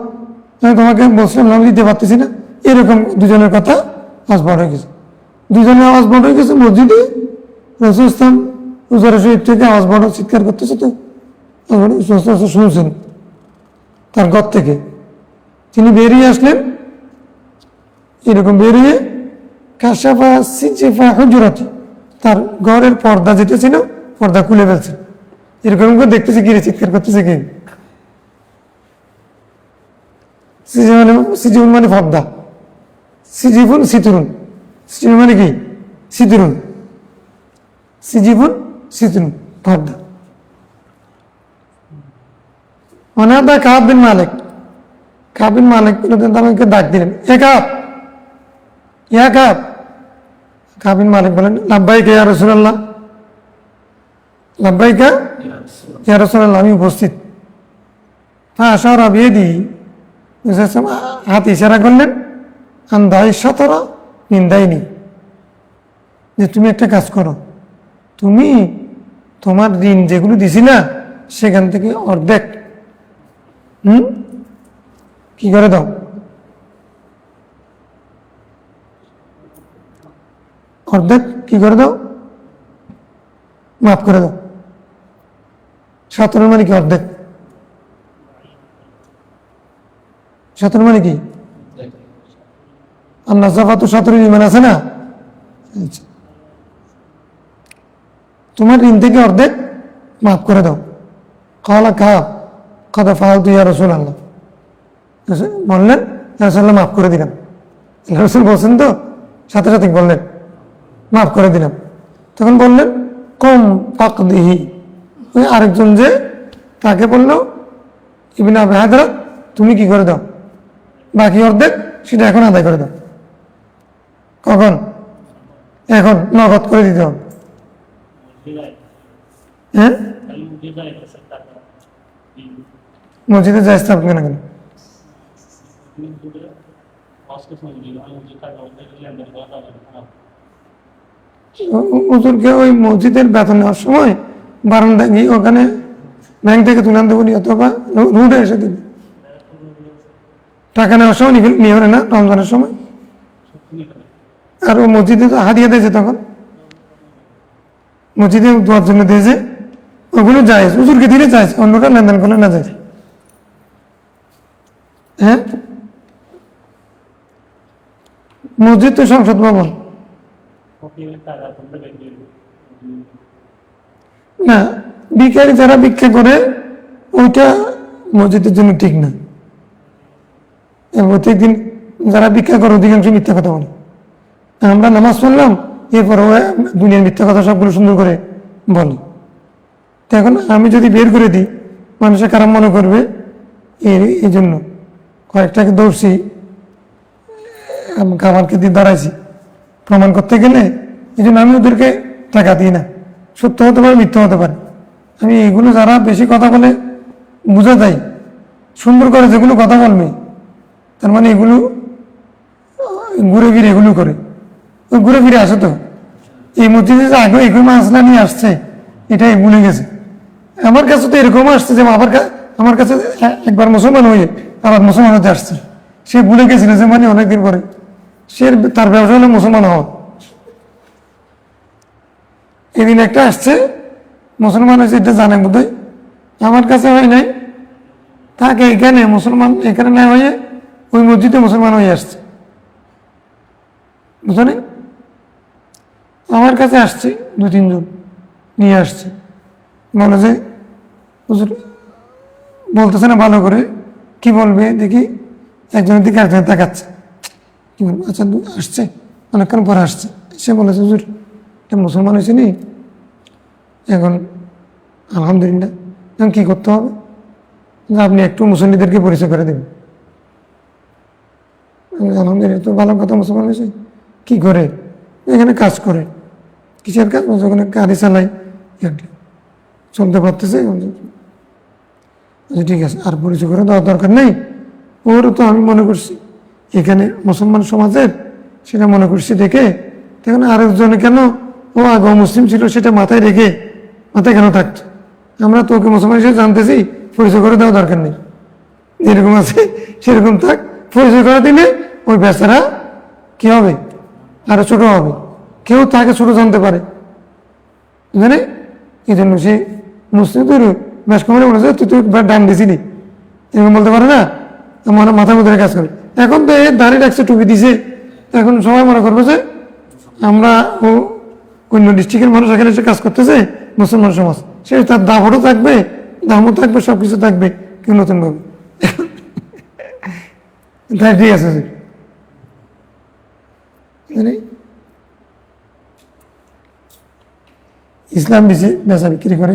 আমি তোমাকে বলছিলাম আমি দিতে পারতেছি না, এরকম দুজনের কথা আওয়াজ বড় হয়ে গেছে। দুজনের আওয়াজ বড় হয়ে গেছে মসজিদে। রাসূল ইসলাম হুজুরের শরীফ থেকে আওয়াজ বড় চিৎকার করতেছে, তো শুনছেন তার ঘর থেকে। তিনি বেরিয়ে আসলেন, এরকম বেরিয়ে কাশাফা সিজিফা হুজুরাতি, তার ঘরের পর্দা যেটা ছিল পর্দা খুলে ফেলছে। এরকম করে দেখতেছে, কি রে চিৎকার করতেছে কি? সিজিফুন মানে পর্দা, সিজিফুন সিতুরুন, সিজিফুন মানে কি? সিতুরুন, সিজিফুন সিতুরুন পর্দা। অনাদা কাব বিন মালিক, কাব বিন মালিক তাদেরকে ডাক দিলেন, এ কাব, ইয়া কাব। কাব বিন মালিক বলেন, লাব্বাইকা ইয়া রাসূলুল্লাহ, লাব্বাইকা ইয়া রাসূলুল্লাহ, আমি উপস্থিত। আশারা বিয়াদিহি, হাত ইশারা করলেন, আন্দাই সতরা নিন্দাইনি, যে তুমি একটা কাজ করো, তুমি তোমার ঋণ যেগুলো দিছি না সেখান থেকে অর্ধেক কি করে দাও, অর্ধেক কি করে দাও, মাফ করে দাও। 17 মানে কি অর্ধেক? 17 মানে কি? আর নাজাফা তো 17 ইমান আছে না? আচ্ছা, তোমার ঋণ থেকে অর্ধেক মাফ করে দাও। কালা কাদা ফালতু ইয়া রাসূলুল্লাহ, বললেন রাসূলুল্লাহ মাফ করে দিলাম। রাসূল বলছেন তো, সাথে সাথে বললেন মাফ করে দিলাম। তখন বললেন কম ফাকদিহি, ওই আরেকজন যে তাকে বলল ইবনে আবি হাদরা, তুমি কি করে দাও, বাকি অর্ধেক সেটা এখন আদায় করে দাও। কখন? এখন নগদ করে দিতে হবে। হ্যাঁ, মসজিদে যাই থাকবে না কেন? হুজুরকে ওই মসজিদের বেতন নেওয়ার সময় বারান্দা গিয়ে ওখানে ব্যাংক থেকে তুলে আনতে বলি, অথবা রুটে এসে দিবি। টাকা নেওয়ার সময় নিয়ে না রমজানের সময়, আর ও মসজিদে তো হাদিয়া দিয়েছে, তখন মসজিদে দোয়ার জন্য দিয়েছে, ওগুলো যায় হুজুরকে দিলে যায়, অন্যটা লেনদেন করলে না যায়। হ্যাঁ, মসজিদ তো সংসদ ভবন না, ভিখারি যারা ভিক্ষা করে ওইটা মসজিদের জন্য ঠিক না। প্রত্যেকদিন যারা ভিক্ষা করে অধিকাংশ মিথ্যা কথা বলে। আমরা নামাজ পড়লাম, এরপর দুনিয়ার মিথ্যা কথা সবগুলো সুন্দর করে বলে। তো এখন আমি যদি বের করে দিই, মানুষের খারাপ মনে করবে, এই জন্য কয়েকটাকে দৌড়ছি, খাবারকে দিয়ে দাঁড়াইছি প্রমাণ করতে গেলে, এই জন্য আমি ওদেরকে টাকা দিই না। সত্য হতে পারে, মিথ্যা হতে পারে। আমি এগুলো যারা বেশি কথা বলে বোঝা যায়, সুন্দর করে যেগুলো কথা বলবে, তার মানে এগুলো ঘুরে ফিরে এগুলো করে, ওই ঘুরে ফিরে আসে। তো এই মসজিদে যে আগে এগুলো মাসলা নিয়ে আসছে, এটাই ভুলে গেছে। আমার কাছে তো এরকম আসছে যে আমার কাছে একবার মুসলমান হয়ে আবার মুসলমান হতে আসছে, সে ভুলে গেছিল যে মানে অনেকদিন পরে সে তার ব্যবসা হলো মুসলমান হওয়া। এদিন একটা আসছে মুসলমান হয়েছে, এটা জানে বোধ হয়, আমার কাছে হয় নাই, তাকে এখানে মুসলমান এখানে না হয়ে ওই মসজিদে মুসলমান হয়ে আসছে, বুঝলেন? আমার কাছে আসছে 2-3 জন নিয়ে আসছে, বলে যে হুজুর বলতেছে না ভালো করে, কি বলবে দেখি, একজনের দিকে একজনের তাকাচ্ছে, কি বলবো, আচ্ছা আসছে অনেকক্ষণ পরে আসছে, সে বলেছে হুজুর এটা মুসলমান হয়েছে নি, এখন আলহামদুলিল্লাহ, এখন কী করতে হবে, যে আপনি একটু মুসল্লিদেরকে পরিচয় করে দেবেন। আলহামদুলিল্লাহ, তো ভালো কথা, মুসলমান হয়েছে, কী করে, এখানে কাজ করে, কিসের কাজ, ওখানে গাড়ি চালাই, চলতে পারতেছে। আচ্ছা ঠিক আছে, আর পরিচয় করে দেওয়ার দরকার নেই, ওরও তো আমি মনে করছি এখানে মুসলমান সমাজের, সেটা মনে করছি দেখে, দেখুন আরেকজনে কেন ও আগে মুসলিম ছিল সেটা মাথায় রেখে মাথায় কেন থাকতো, আমরা তো ওকে মুসলমান হিসেবে জানতেছি, পরিচয় করে দেওয়া দরকার নেই, যেরকম আছে সেরকম থাক। পরিচয় করে দিলে ওই বেচারা কি হবে, আরো ছোট হবে, কেউ তাকে ছোট জানতে পারে, জানে, এই জন্য সে মুসলিম তো বেশ কমে বলেছে তুই তো ডান দিছিলি, এরকম বলতে পারে না, আমার মাথার মধ্যে কাজ করে। এখন তো এ দাঁড়িয়ে রাখছে, টুপি দিছে, এখন সবাই মনে করবে যে আমরা ও অন্য ডিস্ট্রিক্টের মানুষ এখানে এসে কাজ করতেছে, মুসলমান সমাজ, সে তার দাফটও থাকবে, দামও থাকবে, সব কিছু থাকবে, কেউ নতুন ভাবে। তাই ঠিক আছে, ইসলাম বেচা বিক্রি করে।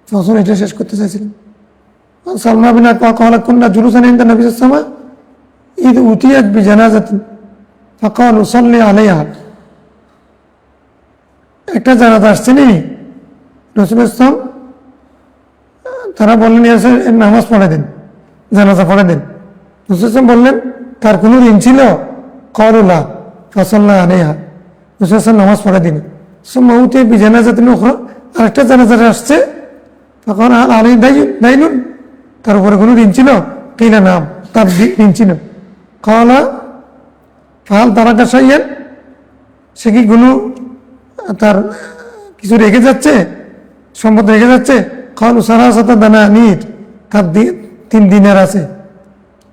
ফসল এটা শেষ করতে চাইছিলাম। সালমা বিন আকওয়া কুন্না জুলুসান ইনদা নবী সাল্লাল্লাহু আলাইহি ওয়াসাল্লাম ইদ উতিয়াত বিজানাজাতিন ফাকালু সাল্লি আলাইহা। একটা জানাজা আসছে নি, রাসূল ইসলাম তারা বললেন এর নামাজ পড়ে দেন, জানাজা পড়ে দেন। হুসাইন বললেন তার কোনো ঋণ ছিল? করুলা ফসল্লা আনেহা, হুসাইন নামাজ পড়ে দিন। মৌতে বিজানাজাতিন উখরা, আরেকটা জানাজারে আসছে, তখন আর আলী দাইনুন, তার উপরে কোনো ঋণ ছিল? কিনা নাম, তার ঋণ ছিল। কলা ফাল তারা কাসাইয়েন, সে কি কোনো তার কিছু রেখে যাচ্ছে, সম্পদ রেখে যাচ্ছে? কল সারা সাথে দানা নির, তার 3 দিনের আছে।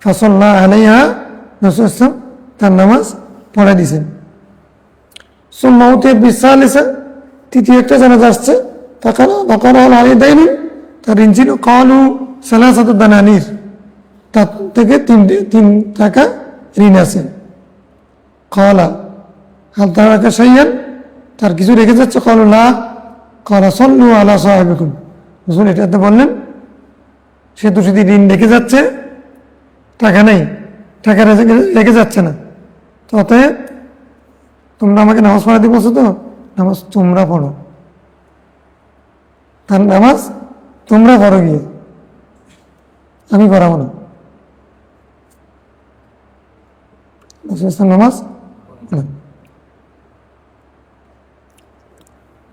ফসল্লা আলাইহা, রাসূল ইসলাম তার নামাজ পড়ে দিয়েছেন। সুম্মাউতে বিসালিসা, তৃতীয় একটা জানাজা আসছে, ফাকারা আলী দাইনুন, তার ঋণ ছিল কলু সালাসাত দানানির, তার থেকে 3 টাকা ঋণ আছে। কলা হাল তারাকা সাইয়ান, তার কিছু রেখে যাচ্ছে? কলা কলা সল্লু আলা সাহেবিকুম, বুঝুন এটাতে বললেন সে তো শুধু ঋণ রেখে যাচ্ছে, টাকা নেই, টাকা রেখে যাচ্ছে না, তো অতএব তোমরা আমাকে নামাজ পড়াতে বলছো, তো নামাজ তোমরা পড়ো, তার নামাজ তোমরা পড়ো গিয়ে, আমি পড়াবো না। নামাজ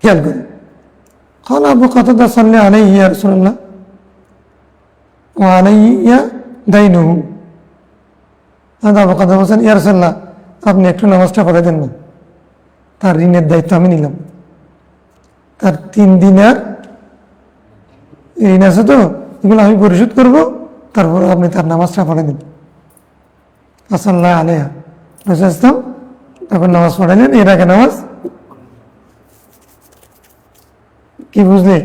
খেয়াল করি। قال أبو قتادة صلى عليه يا رسول الله وعلي دينه। আবু কাতাদা বলছেন ইয়া রাসূলুল্লাহ, আপনি একটু নামাজটা পড়ে দেন না, তার ঋণের দায়িত্ব আমি নিলাম, তার 3 দিনের ঋণ আছে, তো এগুলো আমি পরিশোধ করবো, তারপর আপনি তার নামাজটা পড়ে দিন। সাল্লাল্লাহু আলাইহি রাসূল ইসলাম তখন নামাজ পড়াইলেন, এর আগে নামাজ। কি বুঝলে?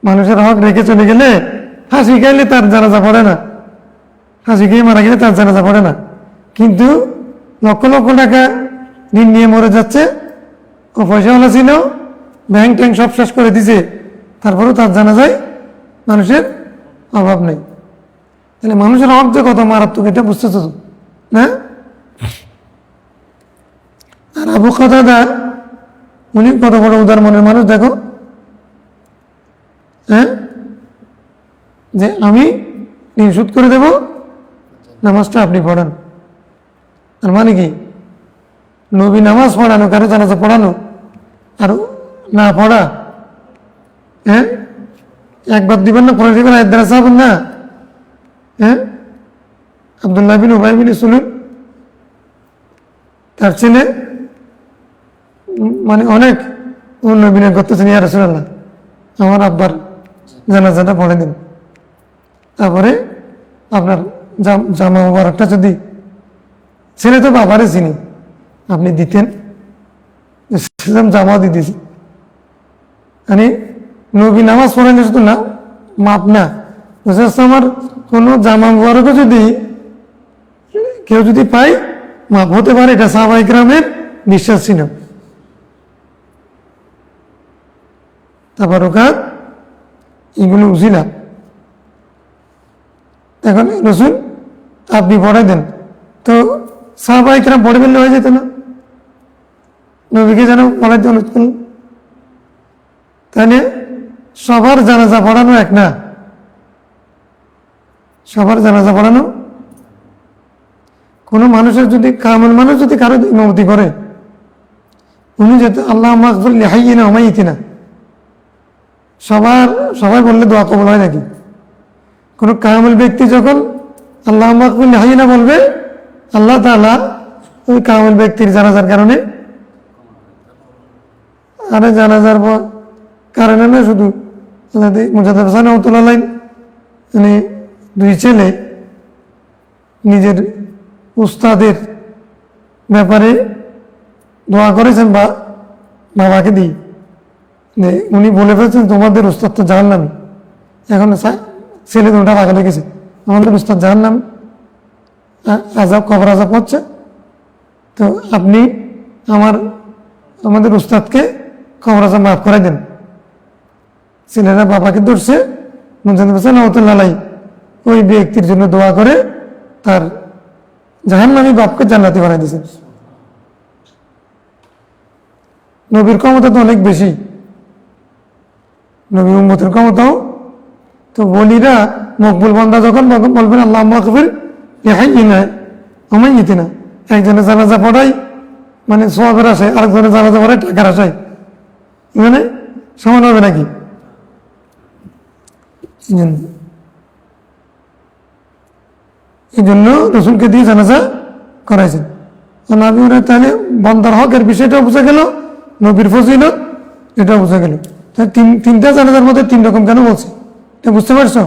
মানুষের হক রেখে চলে গেলে, হাসি খাইলে তার জানাজা পড়ে না, হাসি খেয়ে মারা গেলে তার জানাজা পড়ে না, কিন্তু লক্ষ লক্ষ টাকা ঋণ নিয়ে মরে যাচ্ছে, ও পয়সাওয়ালা ছিল, ব্যাংক ট্যাঙ্ক সব শেষ করে দিছে, তারপরেও তার জানাজায় মানুষের অভাব নেই। তাহলে মানুষের হক যে কত মারাত্মক, এটা বুঝতেছ তো না? আর আবু কাতাদা উনি কত বড় উদার মনের মানুষ দেখো, হ্যাঁ, যে আমি ঋণ শোধ করে দেব, নামাজটা আপনি পড়ান। আর মানে কি, নবী নামাজ পড়ানো, কারো জানাজা পড়ানো আর না পড়া, হ্যাঁ, একবার দিবেন না, পড়ে দিবেন, আয়াত দ্বারা চাবেন না, হ্যাঁ। আব্দুল্লাহ বিন উবাই বিন সুলুল, তার ছেলে মানে অনেক বিনয় করতেছেন, ইয়া রাসূলুল্লাহ আমার আব্বার জানাজাটা পড়ে দিন, তারপরে আপনার জামা মোবারকটা যদি, ছেলে তো বাবারে চিনি, আপনি দিতেন, জামা দিয়ে দিয়েছি। মানে নবী নামাজ পড়েন শুধু না মাপ না, আমার কোনো জামা মোবারকও যদি কেউ যদি পায়, মাপ হতে পারে, এটা সাহাবায়ে কেরামের বিশ্বাস ছিল। তারপর ওখান এগুলো উজিলা, এখন রসুল আপনি পড়াই দেন, তো সাহাবায়ে কেরাম পড়ে ফেললে হয়ে যেত না? নবীকে যেন পড়াইতে অনুরোধ করলেন। তাহলে সবার জানাজা পড়ানো এক না, সবার জানাজা পড়ানো, কোনো মানুষের যদি কামেল মানুষ যদি কারো ইমামতি করে, উনি যেতে আল্লাহ মাগফির লিহাইয়িনা ওয়া মাইয়িতিনা, সবাই বললে দোয়া কবুল হয় নাকি? কোনো কামেল ব্যক্তি যখন আল্লাহ মাগফির লিহাইয়িনা বলবে, আল্লাহ তাআলা ওই কামেল ব্যক্তির জানাজার কারণে, আরে জানাজার কারণে না শুধু, মুজাদ্দেদ হোসেন রহমাতুল্লাহ আলাইহি মানে 2 ছেলে নিজের উস্তাদের ব্যাপারে দোয়া করেছেন বাবাকে দিয়ে, যে উনি বলে ফেলছেন তোমাদের উস্তাদ তো জাহান্নামী, এখন ছেলে দুটা পাগল হয়ে গেছে, আমাদের উস্তাদ জাহান্নামী, আযাব, কবর আযাব হচ্ছে, তো আপনি আমাদের উস্তাদকে কবর আযাব মাফ করে দেন। ছেলেরা বাবাকে ধরছে, মুজাদ্দেদ হোসেন রহমাতুল্লাহ আলাইহি ওই ব্যক্তির জন্য দোয়া করে তার জাহান্নামী বাপকে জান্নাতি বানাই দিয়েছেন। নবীর ক্ষমতা তো অনেক বেশি, নবী উম্মতের ক্ষমতাও তো তো বলিরা মকবুল বান্দা যখন বলবেন আল্লাহ মাগফির লিহাইয়িনা ওয়া মাইয়িতিনা, একজনের জানাজা পড়াই মানে সওয়াবের আশায়, আরেকজনের জানাজা পড়াই টাকার আশায়, মানে সমান হবে নাকি? এই জন্য রসুলকে দিয়ে জানাজা করাইছেন। নবী তাহলে বান্দার হকের বিষয়টা বুঝা গেল, নবীর ফজিলত এটা বুঝা গেল। তিনটা জানাজার মধ্যে তিন রকম কেন বলছে এটা বুঝতে পারছো?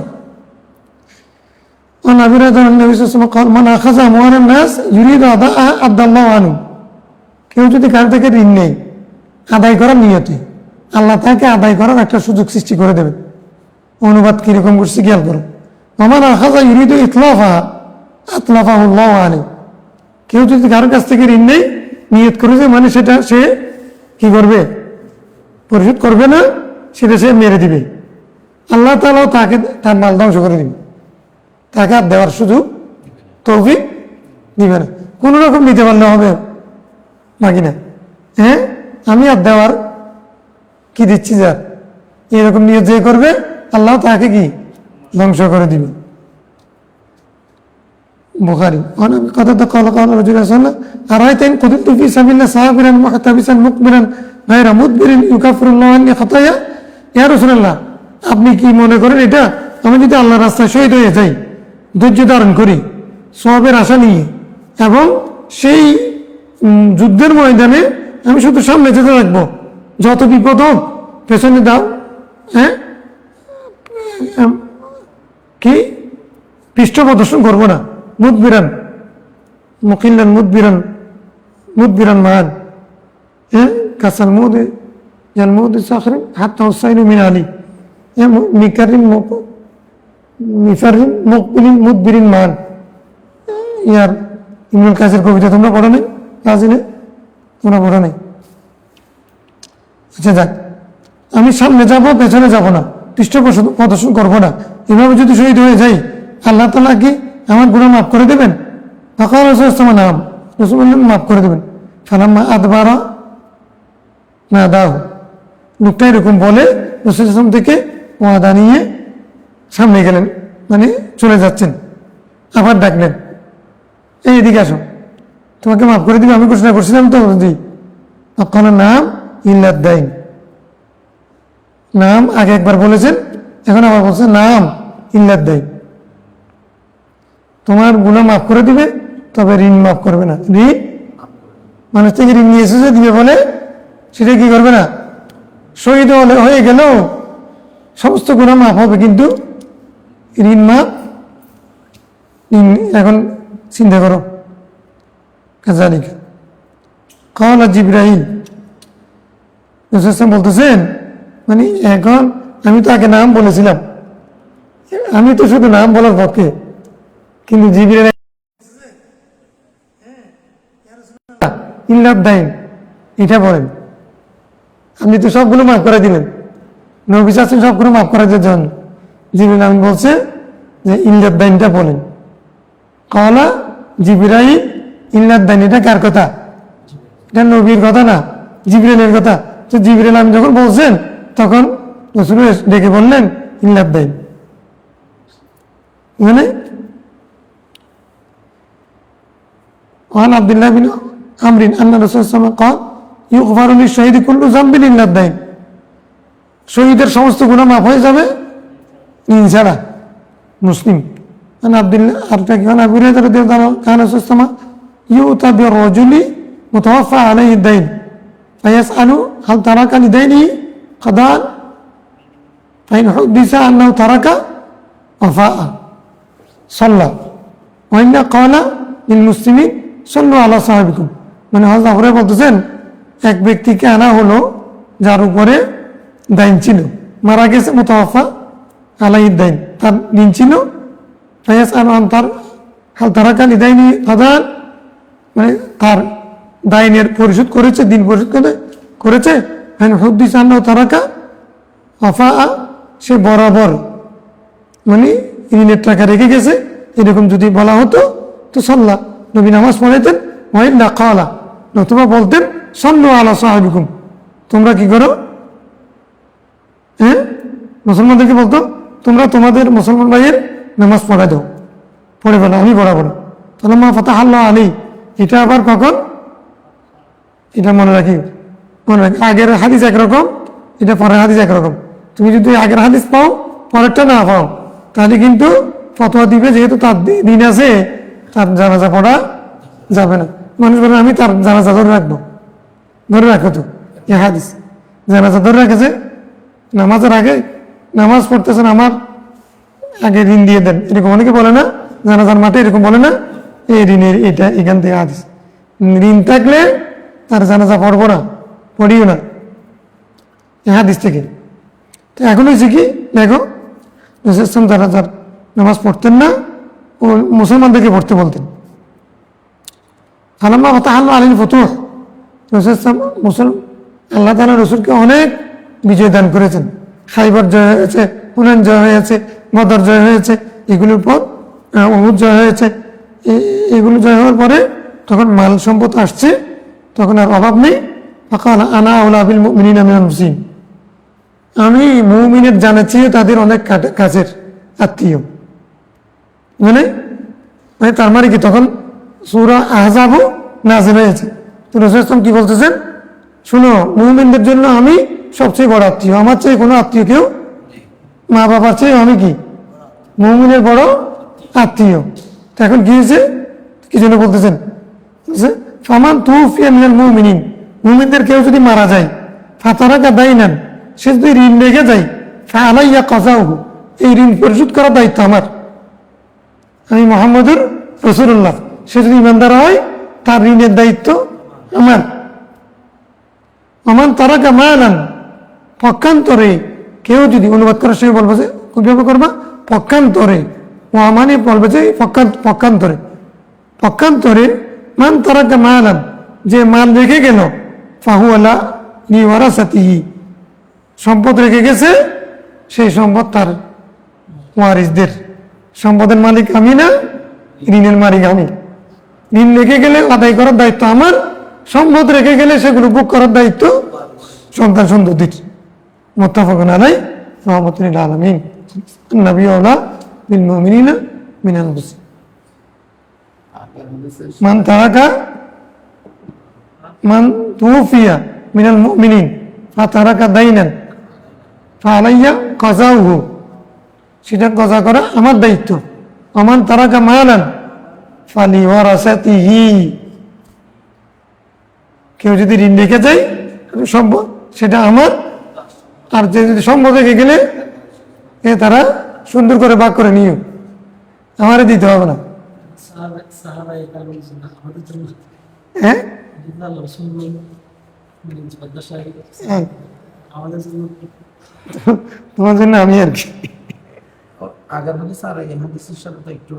কেউ যদি কার থেকে ঋণ নেই আদায় করার নিয়তে, আল্লাহ তাকে আদায় করার একটা সুযোগ সৃষ্টি করে দেবে। অনুবাদ কিরকম করছে খেয়াল করো। আমার আখাজা ইউরিদ ইতলাফা আতলাফাহুল্লাহ আলাইহি, কেউ যদি কারোর কাছ থেকে ঋণ নেই নিয়ত করেছে মানে সেটা সে কি করবে? পরিশোধ করবে না, সেটা সে মেরে দিবে। আল্লাহ তাআলাও তাকে তার মাল ধ্বংস করে দিবে, তাকে আর দেওয়ার সুযোগ তৌফিক দিবে না। কোনো রকম নিতে পারলে হবে বাকি না। হ্যাঁ, আমি আর দেওয়ার কি দিচ্ছি যার, এরকম নিয়ে যে করবে আল্লাহ তাকে কি ধ্বংস করে দিবে। বুখারী অনেক কথা তো কল কল রাজুল সাল্লাল্লাহু আর আইতেন কুতুতু ফি সাবিলিল্লাহ সাবিরান মুহতাবিসান মুকবিরান গায়রা মুদবিরিন ইউকাফিরুল্লাহু আন্নি খাতায়া। ইয়া রাসূলুল্লাহ, আপনি কি মনে করেন এটা আমি যদি আল্লাহর রাস্তায় শহীদ হয়ে যাই, ধৈর্য ধারণ করি সওয়াবের আশা নিয়ে, এবং সেই যুদ্ধের ময়দানে আমি শুধু সামনে যেতে থাকবো, যত বিপদ হোক পেছনে দাও, হ্যাঁ কি পৃষ্ঠ প্রদর্শন করবো না, মুদবিরান মুকিল্লান মুদবিরান মান, হ্যাঁ কাসাল মুদে জাল মুদে সাখরিন হাত্তা হুসাইনু মিন আলী, মিকারিন মিফারিন মুকবিলিন মুদবিরিন মান। ইয়ার ইমরুল কাসের কবিতা তোমরা পড়ো নাই? কাজিনে তোমরা পড়ো নাই? আচ্ছা যাক, আমি সামনে যাব পেছনে যাব না, পৃষ্ঠ প্রদর্শন করবো না, এভাবে যদি শহীদ হয়ে যাই আল্লাহ তাআলা কি আমার গুনাহ মাফ করে দেবেন? ফাকাল রাসূলুল্লাহ নাম, রাসূল বললেন মাফ করে দেবেন। ফালাম্মা আদবারা না দাও, লোকটা এরকম বলে রাসূল থেকে ওয়াদা নিয়ে সামনে গেলেন, মানে চলে যাচ্ছেন। আবার ডাকলেন, এই এদিকে আসো, তোমাকে মাফ করে দিবে, আমি ঘোষণা করছিলাম তো দিই। আপনার নাম ইল্লাদ্দাইন, নাম আগে একবার বলেছেন, এখন আবার বলছেন নাম ইল্লাদ্দাইন। তোমার গুনাহ মাফ করে দিবে, তবে ঋণ মাফ করবে না। ঋণ মানুষ থেকে ঋণ নিয়ে এসেছে দিবে বলে সেটা কি করবে না, শহীদ হয়ে গেলেও সমস্ত গুনাহ মাফ হবে, কিন্তু ঋণ মাফ। এখন চিন্তা করো, কাজালিকা কাওলা জিবরাইল, রাসূল বলতেছেন মানে এখন আমি তো আগে নাম বলেছিলাম, আমি তো শুধু নাম বলার পক্ষে, কিন্তু জিবরাইল ইল্লাদ্দাইন এটা বলেন, আপনি তো সবগুলো মাফ করে দিলেন, নবী চাচ্ছেন সবগুলো মাফ করার জন্য। জিবরাইল আমিন বলছে যে ইল্লাদ্দাইনটা বলেন। কাওলা জিবরাইল ইল্লাদ্দাইন, এটা কার কথা? এটা নবীর কথা না, জিবরাইলের কথা। তো জিবরাইল আমিন যখন বলছেন তখন রাসূল ডেকে বললেন ইল্লাদ্দাইন, মানে وعن عبد الله بن عمرو أن الرسول صلى الله عليه وسلم قال يغفر للشهيد كل ذنب إلا الدين, শহীদের সমস্ত গুনাহ মাফ হয়ে যাবে ঋণ ছাড়া। মুসলিম عن عبد الله عن أبي هريرة رضي الله عنه كان الرسول صلى الله عليه وسلم يؤتى بالرجل متوفى عليه الدين فيسأل هل ترك لدينه قضاء فإن حدث أنه ترك وفاء صلى وإن قال للمسلمين صلوا على صاحبكم। মানে হযরত আবু হুরায়রা বলতেছেন এক ব্যক্তিকে আনা হলো যার উপরে দাইন ছিল, মারা গেছে, মুতাওয়াফা আলাইহিদ দাইন, তার ঋণ ছিল। ফায়াসআলু আন তার হাল তারাকা লিদাইনি কাদান, মানে তার দাইনের পরিশোধ করেছে, দিন পরিশোধ করেছে। ফাইন হুদ্দিস আন্নাহু তারাকা ওয়াফা, সে বরাবর মানে ঋণের টাকা রেখে গেছে, এরকম যদি বলা হতো তো সাল্লাহ, নবী নামাজ পড়াইতেন। ওয়াইল্লা কালা, নতুবা বলতেন সাল্লু আলা সাহাবিকুম, তোমরা কি করো, হ্যাঁ মুসলমানদেরকে বলতো তোমরা তোমাদের মুসলমান ভাইয়ের নামাজ পড়াই দাও, পড়ে ফেলো, আমি পড়াবো না। তাহলে মা ফাতাহ আল্লাহ আলী, এটা আবার কখন? এটা মনে রাখি, মনে রাখি। আগের হাদিস একরকম, এটা পরের হাদিস একরকম। তুমি যদি আগের হাদিস পাও, পরেরটা না পাও, তাহলে কিন্তু ফতোয়া দিবে যেহেতু তার দিন আছে, তার জানাজা পড়া যাবে না। মানুষ বলে আমি তার জানাজা ধরে রাখবো, ধরে রাখো তো এ হাদিস, জানাজা ধরে রেখেছে, নামাজের আগে নামাজ পড়তেছেন, আমার আগে ঋণ দিয়ে দেন, এরকম অনেকে বলে না, জানাজার মাঠে এরকম বলে না, এই ঋণের এটা এখান থেকে হাদিস। ঋণ থাকলে তার জানাজা পড়বো না, পড়িও না, এই হাদিস থেকে। তো এখন হয়েছে কি, দেখো রসুল যারা যার নামাজ পড়তেন না, ও মুসলমানদেরকে পড়তে বলতেন। আল্লাহ ফাতাহাল্লাহু আলাইহিল ফুতুহ, রসুল আল্লাহ তাআলা রসুলকে অনেক বিজয় দান করেছেন। খাইবার জয় হয়েছে, হুনাইন জয় হয়েছে, বদর জয় হয়েছে, এগুলোর পর উহুদ জয় হয়েছে। এগুলো জয় হওয়ার পরে তখন মাল সম্পদ আসছে, তখন আর অভাব নেই। ফাকাল আনা আওলা বিল মুমিনিনা মিন আনফুসিহিম, আমি মুমিনের জানা চেয়ে তাদের অনেক কাছের আত্মীয়। মানে তার মানে কি, তখন সূরা আহজাবও নাযিল হয়েছে। তো রাসূল সাল্লাল্লাহু আলাইহি ওয়াসাল্লাম কি বলতেছেন, শুনো, মুমিনদের জন্য আমি সবচেয়ে বড় আত্মীয়, আমার চেয়ে কোনো আত্মীয় কেউ, মা বাবার চেয়ে আমি কি মুমিনের বড় আত্মীয়। তো এখন কি হয়েছে, কি জন্য বলতেছেন, ফামান তুফিয়া মিনাল মুমিনিন, মুমিনদের কেউ যদি মারা যায়, ফাতারাকা দাইনান, সে যদি ঋণ রেখে যায়, ফাআলাইয়া কাযাউহু, এই ঋণ পরিশোধ করার দায়িত্ব আমার, আমি মুহাম্মদুর রাসূলুল্লাহ। সে যদি ইমানদার হয়, তার ঋণের দায়িত্ব আমার। আমান তারাকা মালান, পক্ষান্তরে কেউ যদি, অনুবাদ করার সময় বলবো যে কিভাবে করবা, পক্ষান্তরে, ও আমানে বলবে যে পক্ষান্তরে, পক্ষান্তরে মান তারাকা মালান, যে মাল রেখে গেল, ফাহু আলা লিওয়ারাসাতিহি, সম্পদ রেখে গেছে, সেই সম্পদ তার ওয়ারিসদের, সম্পদের মালিক আমি না, ঋণের মালিক আমি। ঋণ রেখে গেলে আদায় করার দায়িত্ব আমার, সম্পদ রেখে গেলে সেগুলো ভোগ করার দায়িত্ব সন্তান সন্ততির। মুত্তাফাকুন আলাইহি, রাহমাতুল লিল আলামিন। নবী আওলা বিল মুমিনিনা মিন আনফুসিহিম। মান তারাকা, মান তুফিয়া মিনাল মুমিনিন ফাতারাকা দাইনান ফাআলাইয়া কাযাউহু, সেটা কজা করা আমার দায়িত্ব। আমান তারাকা মালান ফালিওয়ারাসাতিহি, কেউ যদি ঋণ রেখে যায় সম্পদ, সেটা আমার, আর যে যদি সম্পদ রেখে গেলে তারা সুন্দর করে ভাগ করে নিও, আমারে দিতে হবে না। হ্যাঁ, তোমার জন্য আমি আর কি, আগের হাদিস আর এই হাদিসের সাথে তো একটু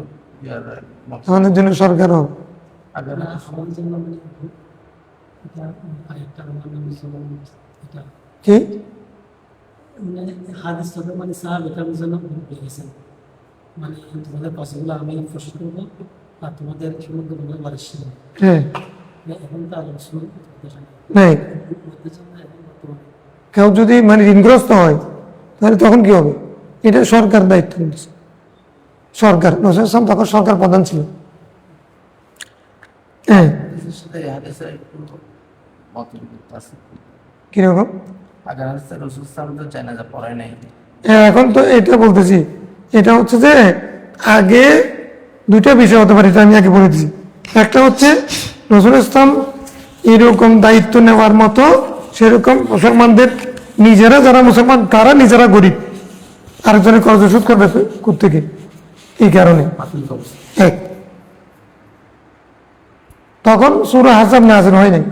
আমাদের জন্য সরকার হোক। আগের আমাদের জন্য এটা আরেকটা এটা কি মানে হাদিস তো মানে সাহাবাদের জন্য বলে গেছেন, মানে তোমাদের পছন্দ আমি প্রশ্ন করবো আর তোমাদের সমগ্র তোমাদের বারিশ ছিল। হ্যাঁ, এখন তো আলোচনা নেই। কেউ যদি মানে ঋণগ্রস্ত হয়, তাহলে তখন কি হবে, এটা সরকার দায়িত্ব নিচ্ছে। সরকার, রাসূল সাল্লাল্লাহু আলাইহি ওয়াসাল্লাম তখন সরকার প্রধান ছিল। হ্যাঁ, হাদিসের সাথে এই হাদিসের একটু মতবিরোধ আছে। কিরকম? আগের হাদিসে রাসূল সাল্লাল্লাহু আলাইহি ওয়াসাল্লাম তো জানাজা পড়ায় নাই। এখন তো এটা বলতেছি, এটা হচ্ছে যে আগে দুইটা বিষয় হতে পারে, এটা আমি আগে বলে দিচ্ছি। একটা হচ্ছে রাসূল ইসলাম এরকম দায়িত্ব নেওয়ার মতো সেরকম মুসলমানদের নিজেরা, যারা মুসলমান তারা নিজেরা গরিব, আরেকজনের কর্জ শোধ করবে কোত্থেকে, এই কারণে। এক, তখন সূরা আহজাব নাযিল হয় নাই,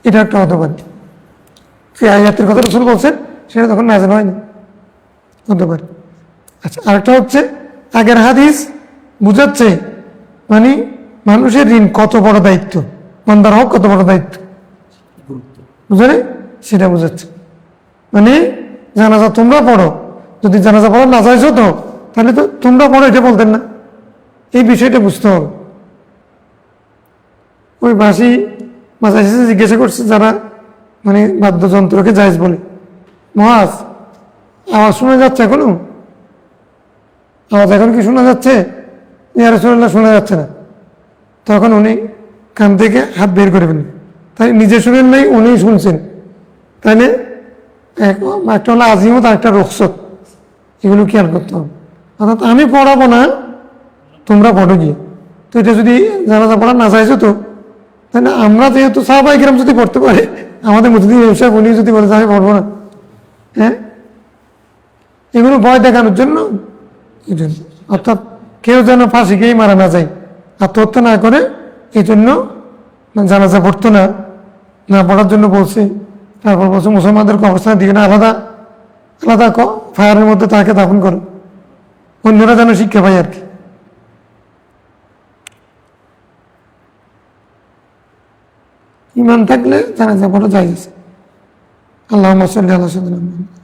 এটা একটা হতে পারে। যে আয়াতের কথা রাসূল বলছেন সেটা তখন নাযিল হয়নি, হতে পারে। আচ্ছা, আরেকটা হচ্ছে আগের হাদিস বুঝাচ্ছে মানে মানুষের ঋণ কত বড় দায়িত্ব, বান্দার হক কত বড় দায়িত্ব, বুঝলে, সেটা বুঝাচ্ছে। মানে জানাজা তোমরা পড়ো, যদি জানাজা পড়ো না যাইছো তো, তাহলে তো তোমরা পড়ো এটা বলতেন না, এই বিষয়টা বুঝতে হবে। ওই বাসি মাঝে জিজ্ঞাসা করছে যারা মানে বাদ্যযন্ত্রকে জায়েজ বলে, মহাজ আওয়াজ শোনা যাচ্ছে এখনো, আওয়াজ এখন কি শোনা যাচ্ছে? ইয়া রাসূলুল্লাহ শোনা যাচ্ছে না। তখন উনি কান থেকে হাত বের করে ফেলেন। তাই নিজে শুনেন নাই, উনি শুনছেন। তাইলে একটা হলো আজিমত আর একটা রুখসত, এগুলো খেয়াল করতে হবে। অর্থাৎ আমি পড়াবো না, তোমরা পড়ো গিয়ে। তো এটা যদি জানাজা পড়া না চাইছো তো, তাহলে আমরা যেহেতু সাহাবায়ে কেরাম যদি পড়তে পারে, আমাদের মুফতি সাহেব উনি যদি বলে আমি পড়বো না, হ্যাঁ, এগুলো ভয় দেখানোর জন্য, এই জন্য অর্থাৎ কেউ যেন ফাঁসিকেই মারা না যায়, আত্মহত্যা না করে, এই জন্য জানাজা পড়তো না, না পড়ার জন্য বলছে। তারপর বলছে মুসলমানদের কবরস্থান দিকে না, আলাদা আলাদা ফায়ারের মধ্যে তাকে দাফন করো, অন্যরা যেন শিক্ষা পায় আর কি। ইমান থাকলে জানাজা পড়া যায়। আল্লাহুম্মা সাল্লি আলা সাইয়্যিদিনা মুহাম্মাদ।